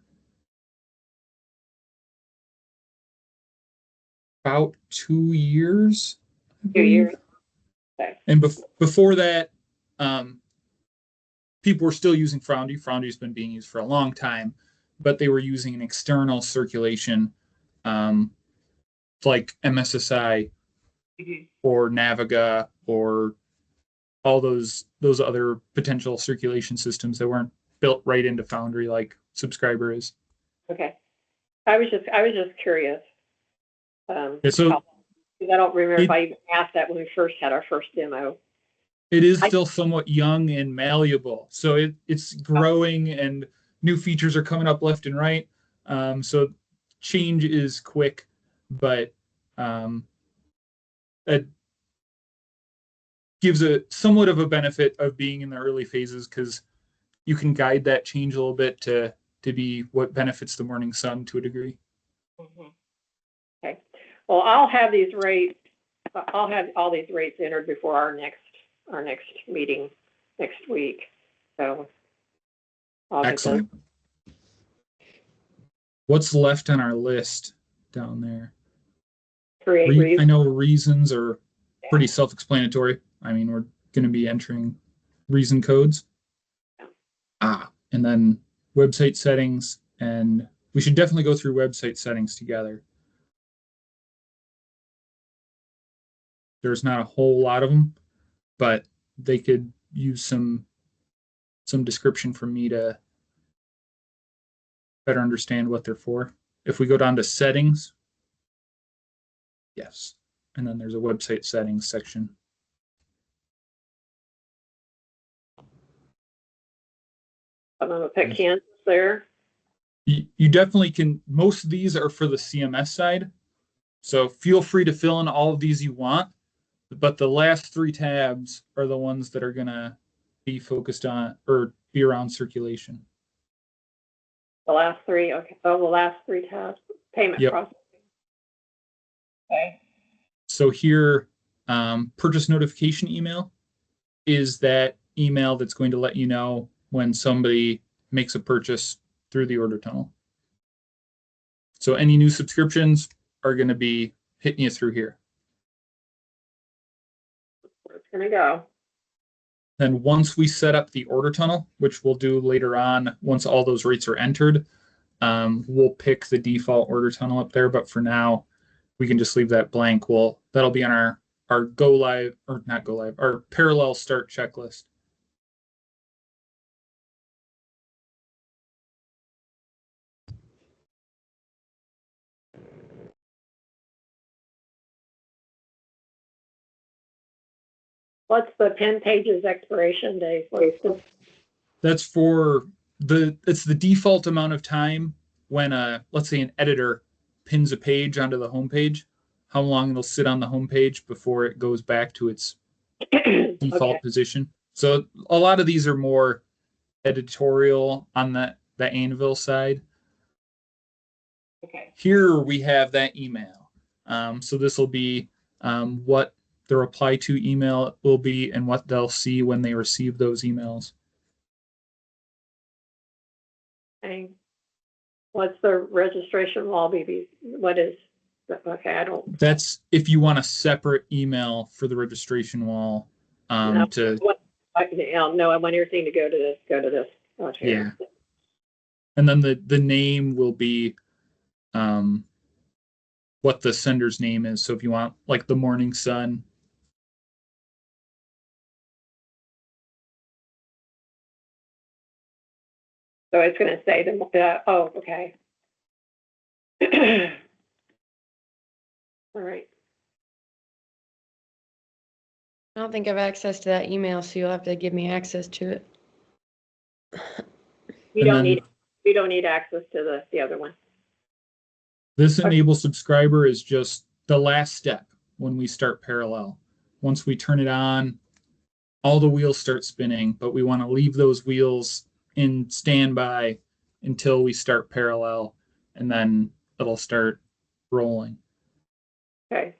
about 2 years. 2 years. Okay. And before that, people were still using Foundry. Foundry's been being used for a long time, but they were using an external circulation, like MSSI or Naviga or all those other potential circulation systems that weren't built right into Foundry like Subscriber is. Okay. I was just curious. So I don't remember if I even asked that when we first had our first demo. It is still somewhat young and malleable, so it's growing and new features are coming up left and right. So change is quick, but it gives a somewhat of a benefit of being in the early phases because you can guide that change a little bit to be what benefits the morning sun to a degree. Mm-hmm. Okay. Well, I'll have these rates. I'll have all these rates entered before our next meeting next week. So I'll excellent. What's left on our list down there? Create reasons. I know reasons are pretty self-explanatory. I mean, we're going to be entering reason codes. And then website settings, and we should definitely go through website settings together. There's not a whole lot of them, but they could use some description from me to better understand what they're for. If we go down to settings, yes, and then there's a website settings section. I'm going to put Kansas there. You definitely can. Most of these are for the CMS side, so feel free to fill in all of these you want. But the last 3 tabs are the ones that are going to be focused on or be around circulation. The last 3, okay. Oh, the last 3 tabs. Payment processing. Okay. So here, purchase notification email is that email that's going to let you know when somebody makes a purchase through the order tunnel. So any new subscriptions are going to be hitting you through here. Where it's going to go. Then once we set up the order tunnel, which we'll do later on, once all those rates are entered, we'll pick the default order tunnel up there. But for now, we can just leave that blank. That'll be on our go live, or not go live, our parallel start checklist. What's the 10 pages expiration date? That's for it's the default amount of time when let's say an editor pins a page onto the homepage, how long it'll sit on the homepage before it goes back to its default position. So a lot of these are more editorial on the Anvil side. Okay. Here we have that email. So this will be what the reply to email will be and what they'll see when they receive those emails. Okay. What's the registration lobby? What is, okay, I don't. That's if you want a separate email for the registration wall. No, I want everything to go to this. Okay. Yeah. And then the name will be what the sender's name is. So if you want like the Morning Sun. So it's going to say oh, okay. All right. I don't think I have access to that email, so you'll have to give me access to it. You don't need access to the other one. This enable subscriber is just the last step when we start parallel. Once we turn it on, all the wheels start spinning, but we want to leave those wheels in standby until we start parallel, and then it'll start rolling. Okay.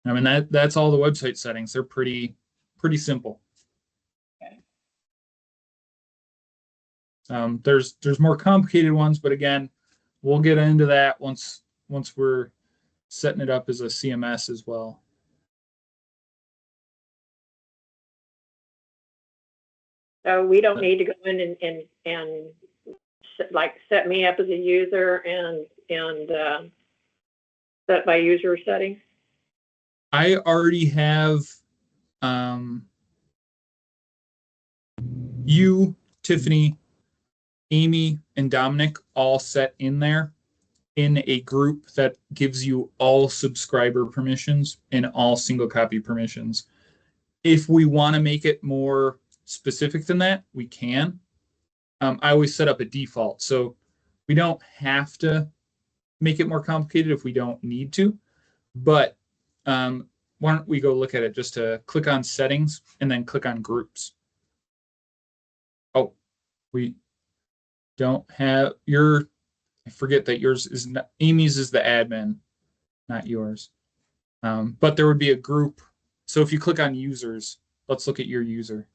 I mean, that's all the website settings. They're pretty simple. There's more complicated ones, but again, we'll get into that once we're setting it up as a CMS as well. So we don't need to go in and like set me up as a user and set my user settings. I already have you, Tiffany, Amy, and Dominic all set in there in a group that gives you all subscriber permissions and all single copy permissions. If we want to make it more specific than that, we can. I always set up a default, so we don't have to make it more complicated if we don't need to. But why don't we go look at it, just to click on settings and then click on groups. Oh, we don't have your, I forget that yours is not, Amy's is the admin, not yours. But there would be a group. So if you click on users, let's look at your user.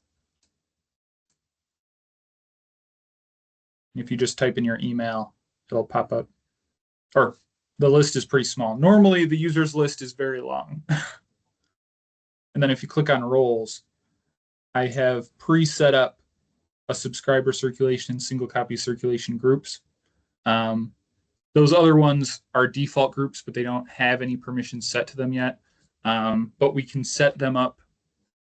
If you just type in your email, it'll pop up. Or the list is pretty small. Normally the users list is very long. And then if you click on roles, I have pre-set up a subscriber circulation and single copy circulation groups. Those other ones are default groups, but they don't have any permissions set to them yet. But we can set them up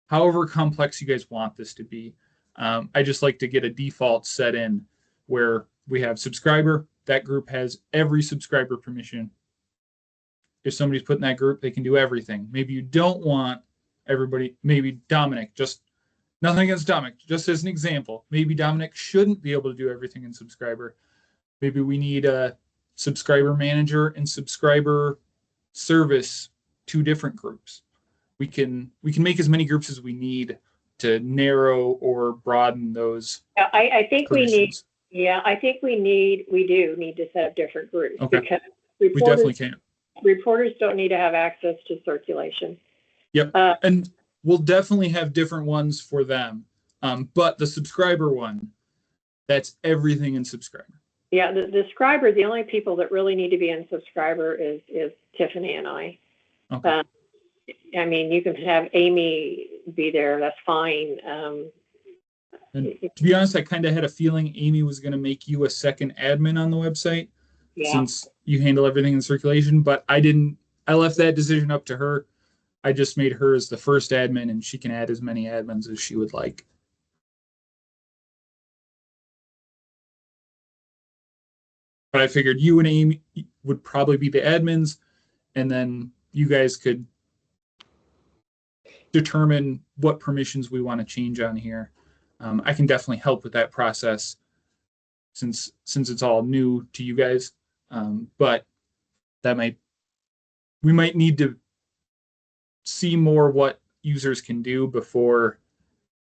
however complex you guys want this to be. I just like to get a default set in where we have subscriber. That group has every subscriber permission. If somebody's put in that group, they can do everything. Maybe you don't want everybody, maybe Dominic, just nothing against Dominic, just as an example. Maybe Dominic shouldn't be able to do everything in subscriber. Maybe we need a subscriber manager and subscriber service, two different groups. We can make as many groups as we need to narrow or broaden those. Yeah, I think permissions. I think we do need to set up different groups. Okay. Because We definitely can. reporters don't need to have access to circulation. Yep. And we'll definitely have different ones for them. But the subscriber one, that's everything in subscriber. Yeah, the subscriber, the only people that really need to be in subscriber is Tiffany and I. Okay. I mean, you can have Amy be there. That's fine. And to be honest, I kind of had a feeling Amy was going to make you a second admin on the website, Yeah. since you handle everything in circulation, but I didn't. I left that decision up to her. I just made her as the first admin, and she can add as many admins as she would like. But I figured you and Amy would probably be the admins, and then you guys could determine what permissions we want to change on here. I can definitely help with that process since it's all new to you guys. But we might need to see more what users can do before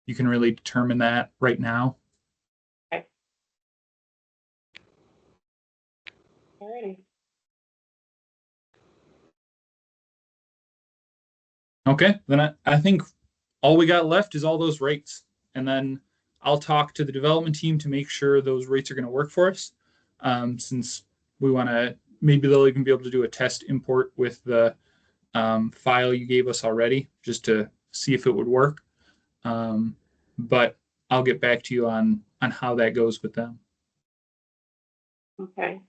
you can really determine that right now. Okay. Alrighty. Okay, then I think all we got left is all those rates. And then I'll talk to the development team to make sure those rates are going to work for us. Since we want to, maybe they'll even be able to do a test import with the file you gave us already, just to see if it would work. But I'll get back to you on how that goes with them. Okay.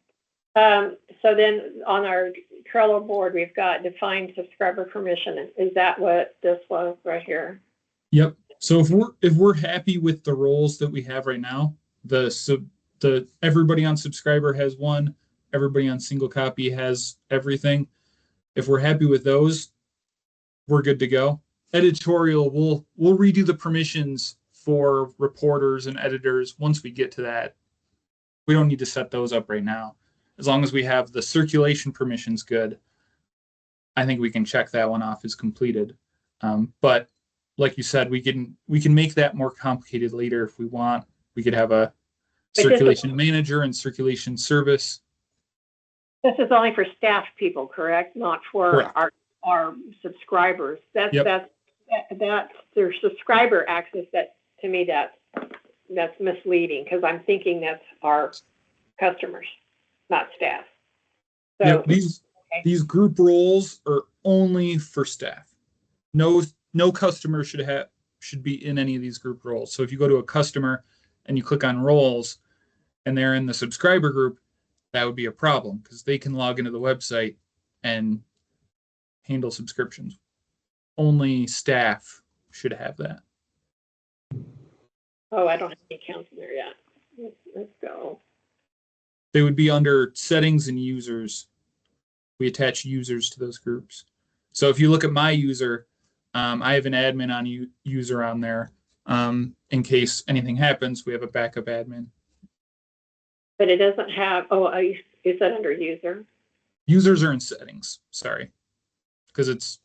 So then on our Trello board, we've got defined subscriber permission. Is that what this was right here? Yep. So if we're happy with the roles that we have right now, the everybody on subscriber has one, everybody on single copy has everything. If we're happy with those, we're good to go. Editorial, we'll redo the permissions for reporters and editors once we get to that we don't need to set those up right now. As long as we have the circulation permissions good, I think we can check that one off as completed. But like you said, we can make that more complicated later if we want. We could have a circulation manager and circulation service. This is only for staff people, correct? Not for Correct. our subscribers. That's Yep. that's their subscriber access. That to me, that's misleading because I'm thinking that's our customers, not staff. So Yep. These group roles are only for staff. No customer should be in any of these group roles. So if you go to a customer and you click on roles and they're in the subscriber group, that would be a problem because they can log into the website and handle subscriptions. Only staff should have that. oh, I don't have any accounts in there yet. Let's go. They would be under settings and users. We attach users to those groups. So if you look at my user, I have an admin on user on there. In case anything happens, we have a backup admin. But it doesn't have. Oh, is that under user? Users are in settings. Sorry, because it's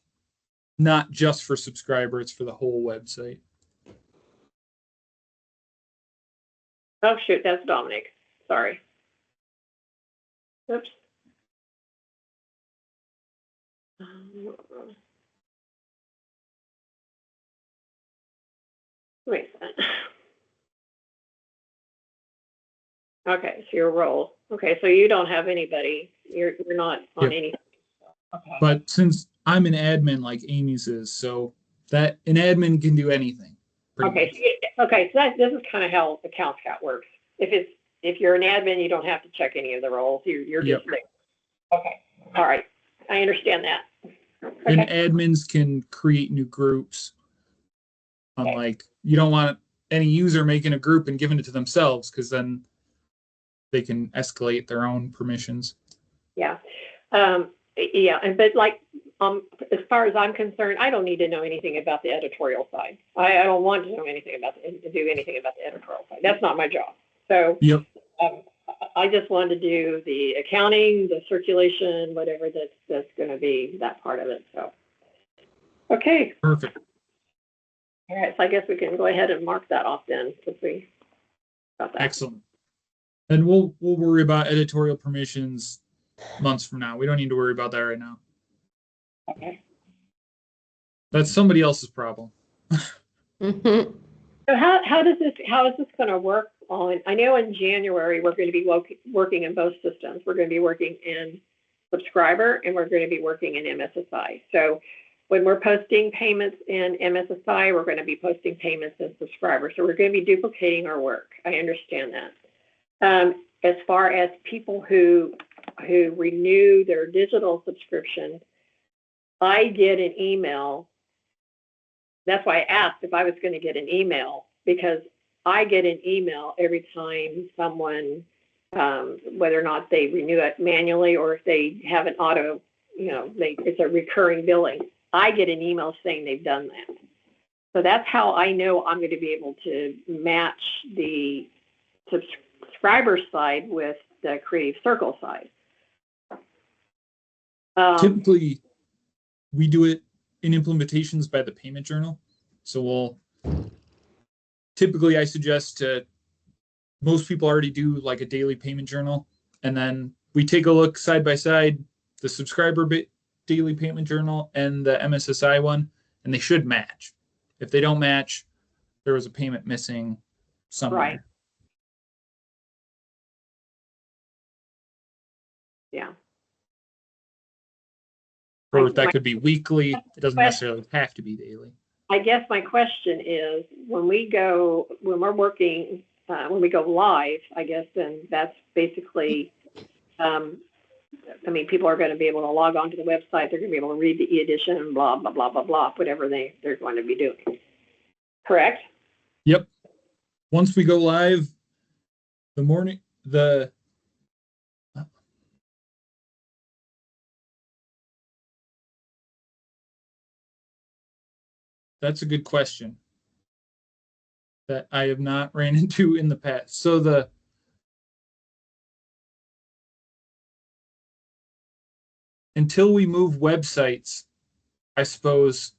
not just for subscriber; it's for the whole website. Oh shoot, that's Dominic. Sorry. Oops. Wait a minute. Okay, so your role. Okay, so you don't have anybody. You're not on Yep. any. Okay. But since I'm an admin like Amy's is, so that an admin can do anything. Okay, so this is kind of how account scout works. If you're an admin, you don't have to check any of the roles. You're just there. Okay. All right. I understand that. And Okay. admins can create new groups. Unlike you don't want any user making a group and giving it to themselves because then they can escalate their own permissions. Yeah. But like as far as I'm concerned, I don't need to know anything about the editorial side. I don't want to know anything about do anything about the editorial side. That's not my job. So Yep. I just wanted to do the accounting, the circulation, whatever that's going to be that part of it. So, okay. Perfect. All right. So I guess we can go ahead and mark that off then, since we got that. Excellent. And we'll worry about editorial permissions months from now. We don't need to worry about that right now. Okay. That's somebody else's problem. Mhm. So how is this going to work on? I know in January we're going to be working in both systems. We're going to be working in subscriber and we're going to be working in MSSI. So when we're posting payments in MSSI, we're going to be posting payments in subscriber. So we're going to be duplicating our work. I understand that. As far as people who renew their digital subscription, I get an email. That's why I asked if I was going to get an email, because I get an email every time someone, whether or not they renew it manually or if they have an auto, it's a recurring billing. I get an email saying they've done that. So that's how I know I'm going to be able to match the subscriber side with the Creative Circle side. Typically, we do it in implementations by the payment journal. So typically I suggest most people already do like a daily payment journal. And then we take a look side by side, the subscriber daily payment journal and the MSSI one, and they should match. If they don't match, there was a payment missing somewhere. Right. Yeah. Or that could be weekly. It doesn't necessarily have to be daily. I guess my question is, when we go live, I guess then that's basically, people are going to be able to log on to the website. They're going to be able to read the e-edition and blah, blah, blah, blah, blah, whatever they're going to be doing. Correct? Yep. Once we go live, that's a good question that I have not ran into in the past. So until we move websites, I suppose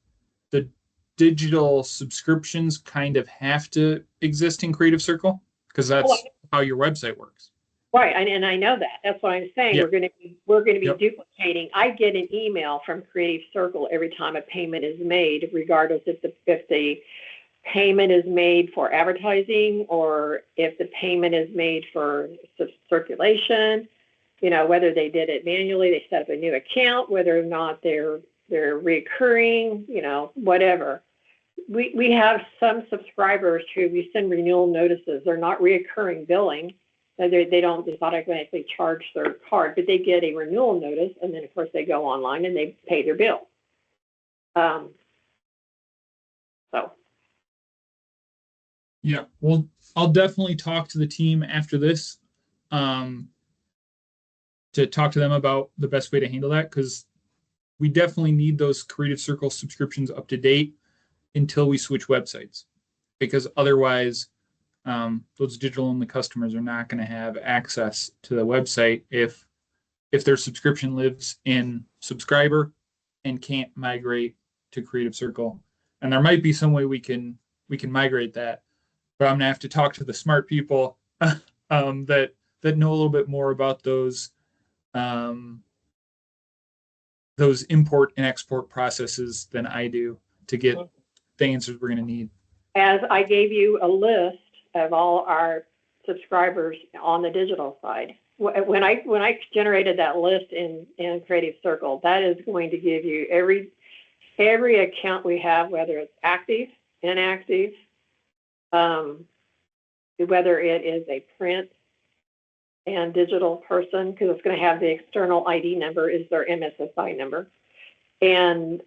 the digital subscriptions kind of have to exist in Creative Circle because that's how your website works. Right, and I know that. That's what I'm saying. Yep. We're going to be Yep. duplicating. I get an email from Creative Circle every time a payment is made, regardless if the payment is made for advertising or if the payment is made for circulation. Whether they did it manually, they set up a new account, whether or not they're recurring, whatever. We have some subscribers who we send renewal notices. They're not reoccurring billing. They don't just automatically charge their card, but they get a renewal notice, and then of course they go online and they pay their bill. So. Yeah, well, I'll definitely talk to the team after this to talk to them about the best way to handle that, because we definitely need those Creative Circle subscriptions up to date until we switch websites, because otherwise those digital only customers are not going to have access to the website if their subscription lives in subscriber and can't migrate to Creative Circle. And there might be some way we can migrate that, but I'm gonna have to talk to the smart people that know a little bit more about those import and export processes than I do to get the answers we're gonna need. As I gave you a list of all our subscribers on the digital side, when I generated that list in Creative Circle, that is going to give you every account we have, whether it's active, inactive, whether it is a print and digital person, because it's going to have the external ID number is their MSSI number, and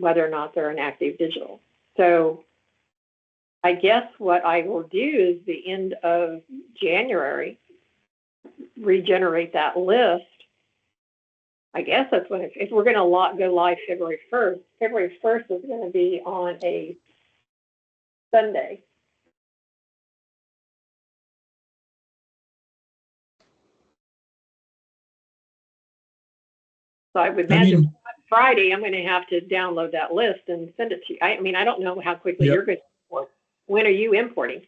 whether or not they're an active digital. So I guess what I will do is the end of January, regenerate that list. I guess that's when, if we're going to go live February 1st. February 1st is going to be on a Sunday. So I would imagine Friday I'm going to have to download that list and send it to you. I mean, I don't know how quickly you're going to import. When are you importing?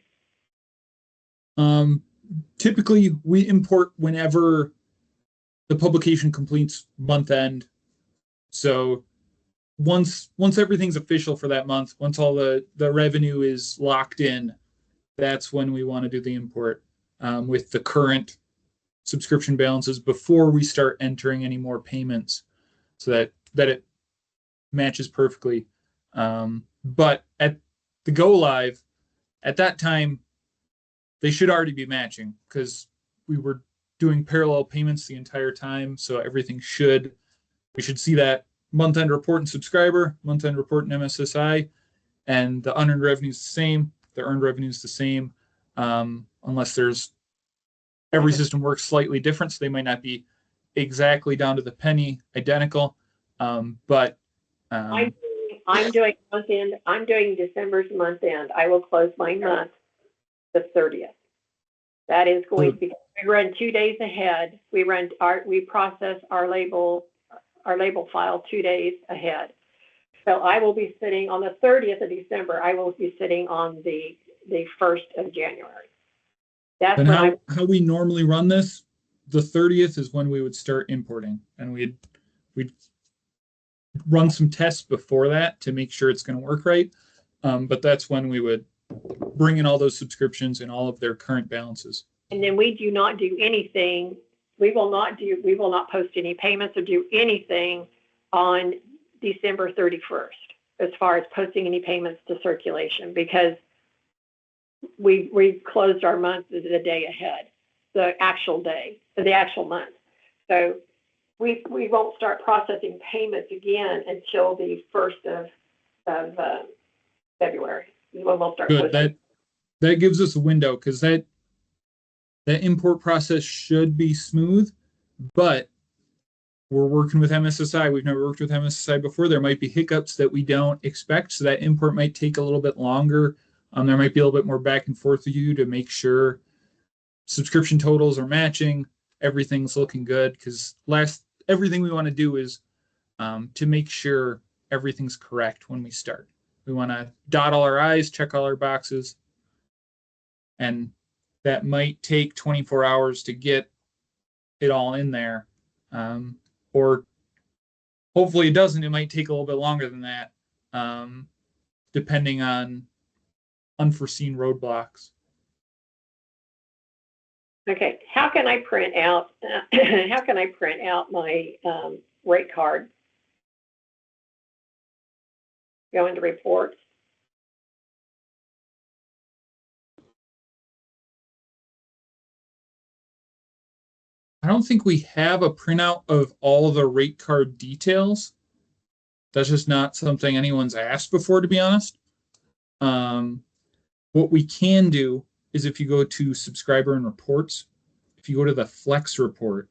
Typically, we import whenever the publication completes month end. So once everything's official for that month, once all the revenue is locked in, that's when we want to do the import with the current subscription balances before we start entering any more payments, so that it matches perfectly. But at the go live, at that time, they should already be matching because we were doing parallel payments the entire time. So we should see that month-end report and subscriber, month-end report and MSSI, and the unearned revenue is the same. The earned revenue is the same, unless every system works slightly different, so they might not be exactly down to the penny identical. But I'm doing month end. I'm doing December's month end. I will close my month the 30th. That is going to be. We run 2 days ahead. We process our label file 2 days ahead. So I will be sitting on the 30th of December. I will be sitting on the 1st of January. That's and when how we normally run this. The 30th is when we would start importing, and we'd run some tests before that to make sure it's going to work right. But that's when we would bring in all those subscriptions and all of their current balances. And then we do not do anything. We will not post any payments or do anything on December 31st as far as posting any payments to circulation, because we closed our month the day ahead, the actual month. So we won't start processing payments again until the 1st of February. We'll start. Good. That gives us a window, because that import process should be smooth, but we're working with MSSI. We've never worked with MSSI before. There might be hiccups that we don't expect, so that import might take a little bit longer. There might be a little bit more back and forth with you to make sure subscription totals are matching, everything's looking good, because everything we want to do is to make sure everything's correct when we start. We want to dot all our I's, check all our boxes, and that might take 24 hours to get it all in there. Or hopefully it doesn't. It might take a little bit longer than that, depending on unforeseen roadblocks. Okay, how can I print out, my rate card? Go into reports. I don't think we have a printout of all the rate card details. That's just not something anyone's asked before, to be honest. What we can do is if you go to subscriber and reports, if you go to the flex report,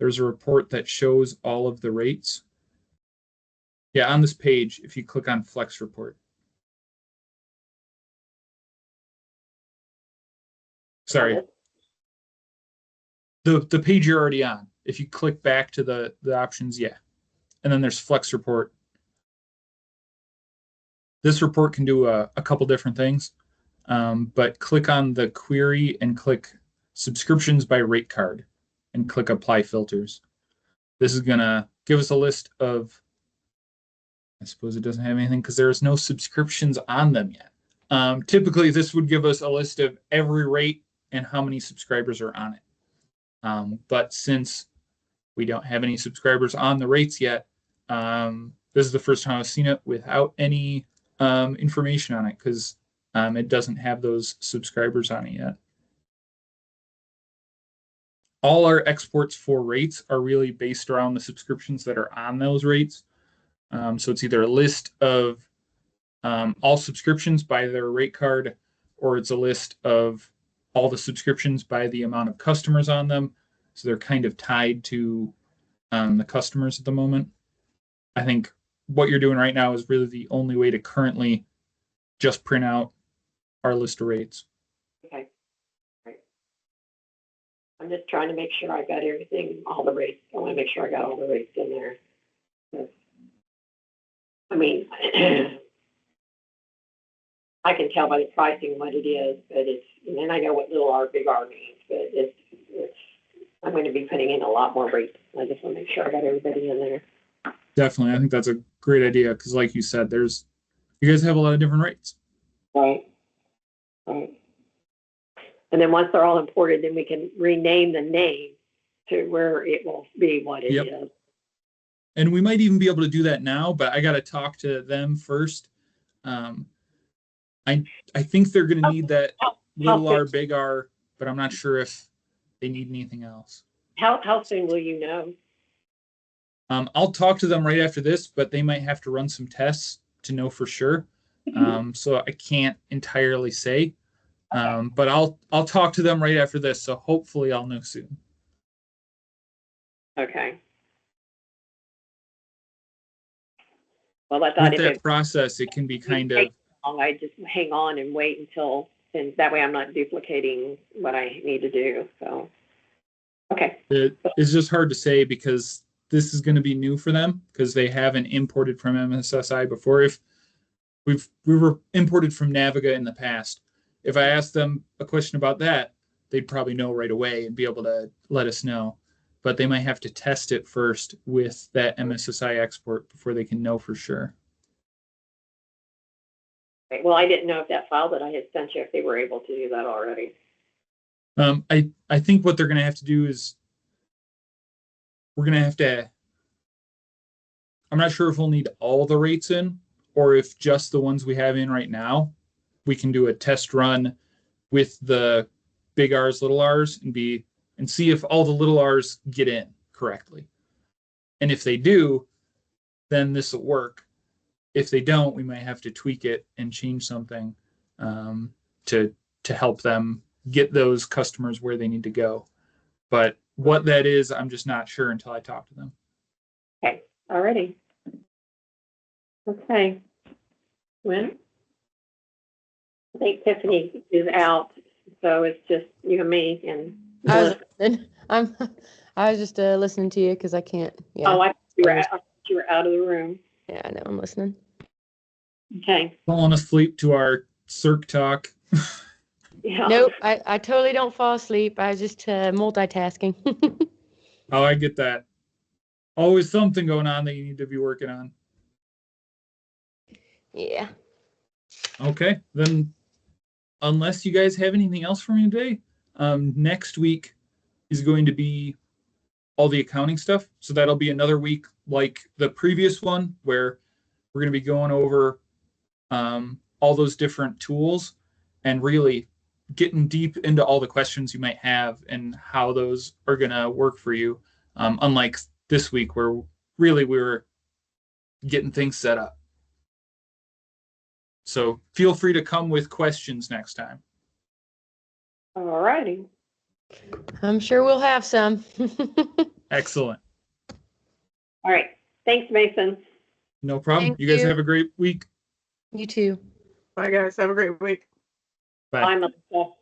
there's a report that shows all of the rates. Yeah, on this page, if you click on flex report. Sorry. The page you're already on. If you click back to the options, yeah. And then there's flex report. This report can do a couple different things, but click on the query and click subscriptions by rate card and click apply filters. This is going to give us a list of, I suppose it doesn't have anything because there's no subscriptions on them yet. Typically, this would give us a list of every rate and how many subscribers are on it. But since we don't have any subscribers on the rates yet, this is the first time I've seen it without any information on it because it doesn't have those subscribers on it yet. All our exports for rates are really based around the subscriptions that are on those rates. So it's either a list of all subscriptions by their rate card, or it's a list of all the subscriptions by the amount of customers on them. So they're kind of tied to the customers at the moment. I think what you're doing right now is really the only way to currently just print out our list of rates. Okay. Right. I'm just trying to make sure I got everything, all the rates. I want to make sure I got all the rates in there. I mean, I can tell by the pricing what it is, but it's, and I know what little r, big R means, but it's I'm going to be putting in a lot more rates. I just want to make sure I got everybody in there. Definitely. I think that's a great idea because like you said, you guys have a lot of different rates. Right. Right. And then once they're all imported, then we can rename the name to where it will be what it is. And we might even be able to do that now, but I got to talk to them first. I think they're going to need that little r, big R, but I'm not sure if they need anything else. How soon will you know? I'll talk to them right after this, but they might have to run some tests to know for sure. So I can't entirely say, but I'll talk to them right after this. So hopefully I'll know soon. Okay. Well, I thought with that process, it can be kind of. I just hang on and wait until, and that way I'm not duplicating what I need to do. So, okay. It's just hard to say because this is going to be new for them because they haven't imported from MSSI before. If we were imported from Naviga in the past, if I asked them a question about that, they'd probably know right away and be able to let us know. But they might have to test it first with that MSSI export before they can know for sure. Well, I didn't know if that file that I had sent you, if they were able to do that already. I think what they're going to have to do is we're going to have to, I'm not sure if we'll need all the rates in or if just the ones we have in right now, we can do a test run with the big R's, little R's and see if all the little R's get in correctly. And if they do, then this will work. If they don't, we might have to tweak it and change something to help them get those customers where they need to go. But what that is, I'm just not sure until I talk to them. Okay, alrighty. Okay. When? I think Tiffany is out, so it's just you and me and I I was just listening to you because I can't. Yeah. Oh, I thought you were out of the room. Yeah, I know. I'm listening. Okay. Falling asleep to our Cirque talk. Yeah. Nope, I totally don't fall asleep. I just multitasking. Oh, I get that. Always something going on that you need to be working on. Yeah. Okay, then unless you guys have anything else for me today, next week is going to be all the accounting stuff. So that'll be another week like the previous one where we're going to be going over all those different tools and really getting deep into all the questions you might have and how those are going to work for you. Unlike this week where really we were getting things set up. So feel free to come with questions next time. All righty. I'm sure we'll have some. Excellent. All right. Thanks, Mason. No problem. Thank You guys you. have a great week. You too. Bye, guys. Have a great week. Bye. Bye, Melissa.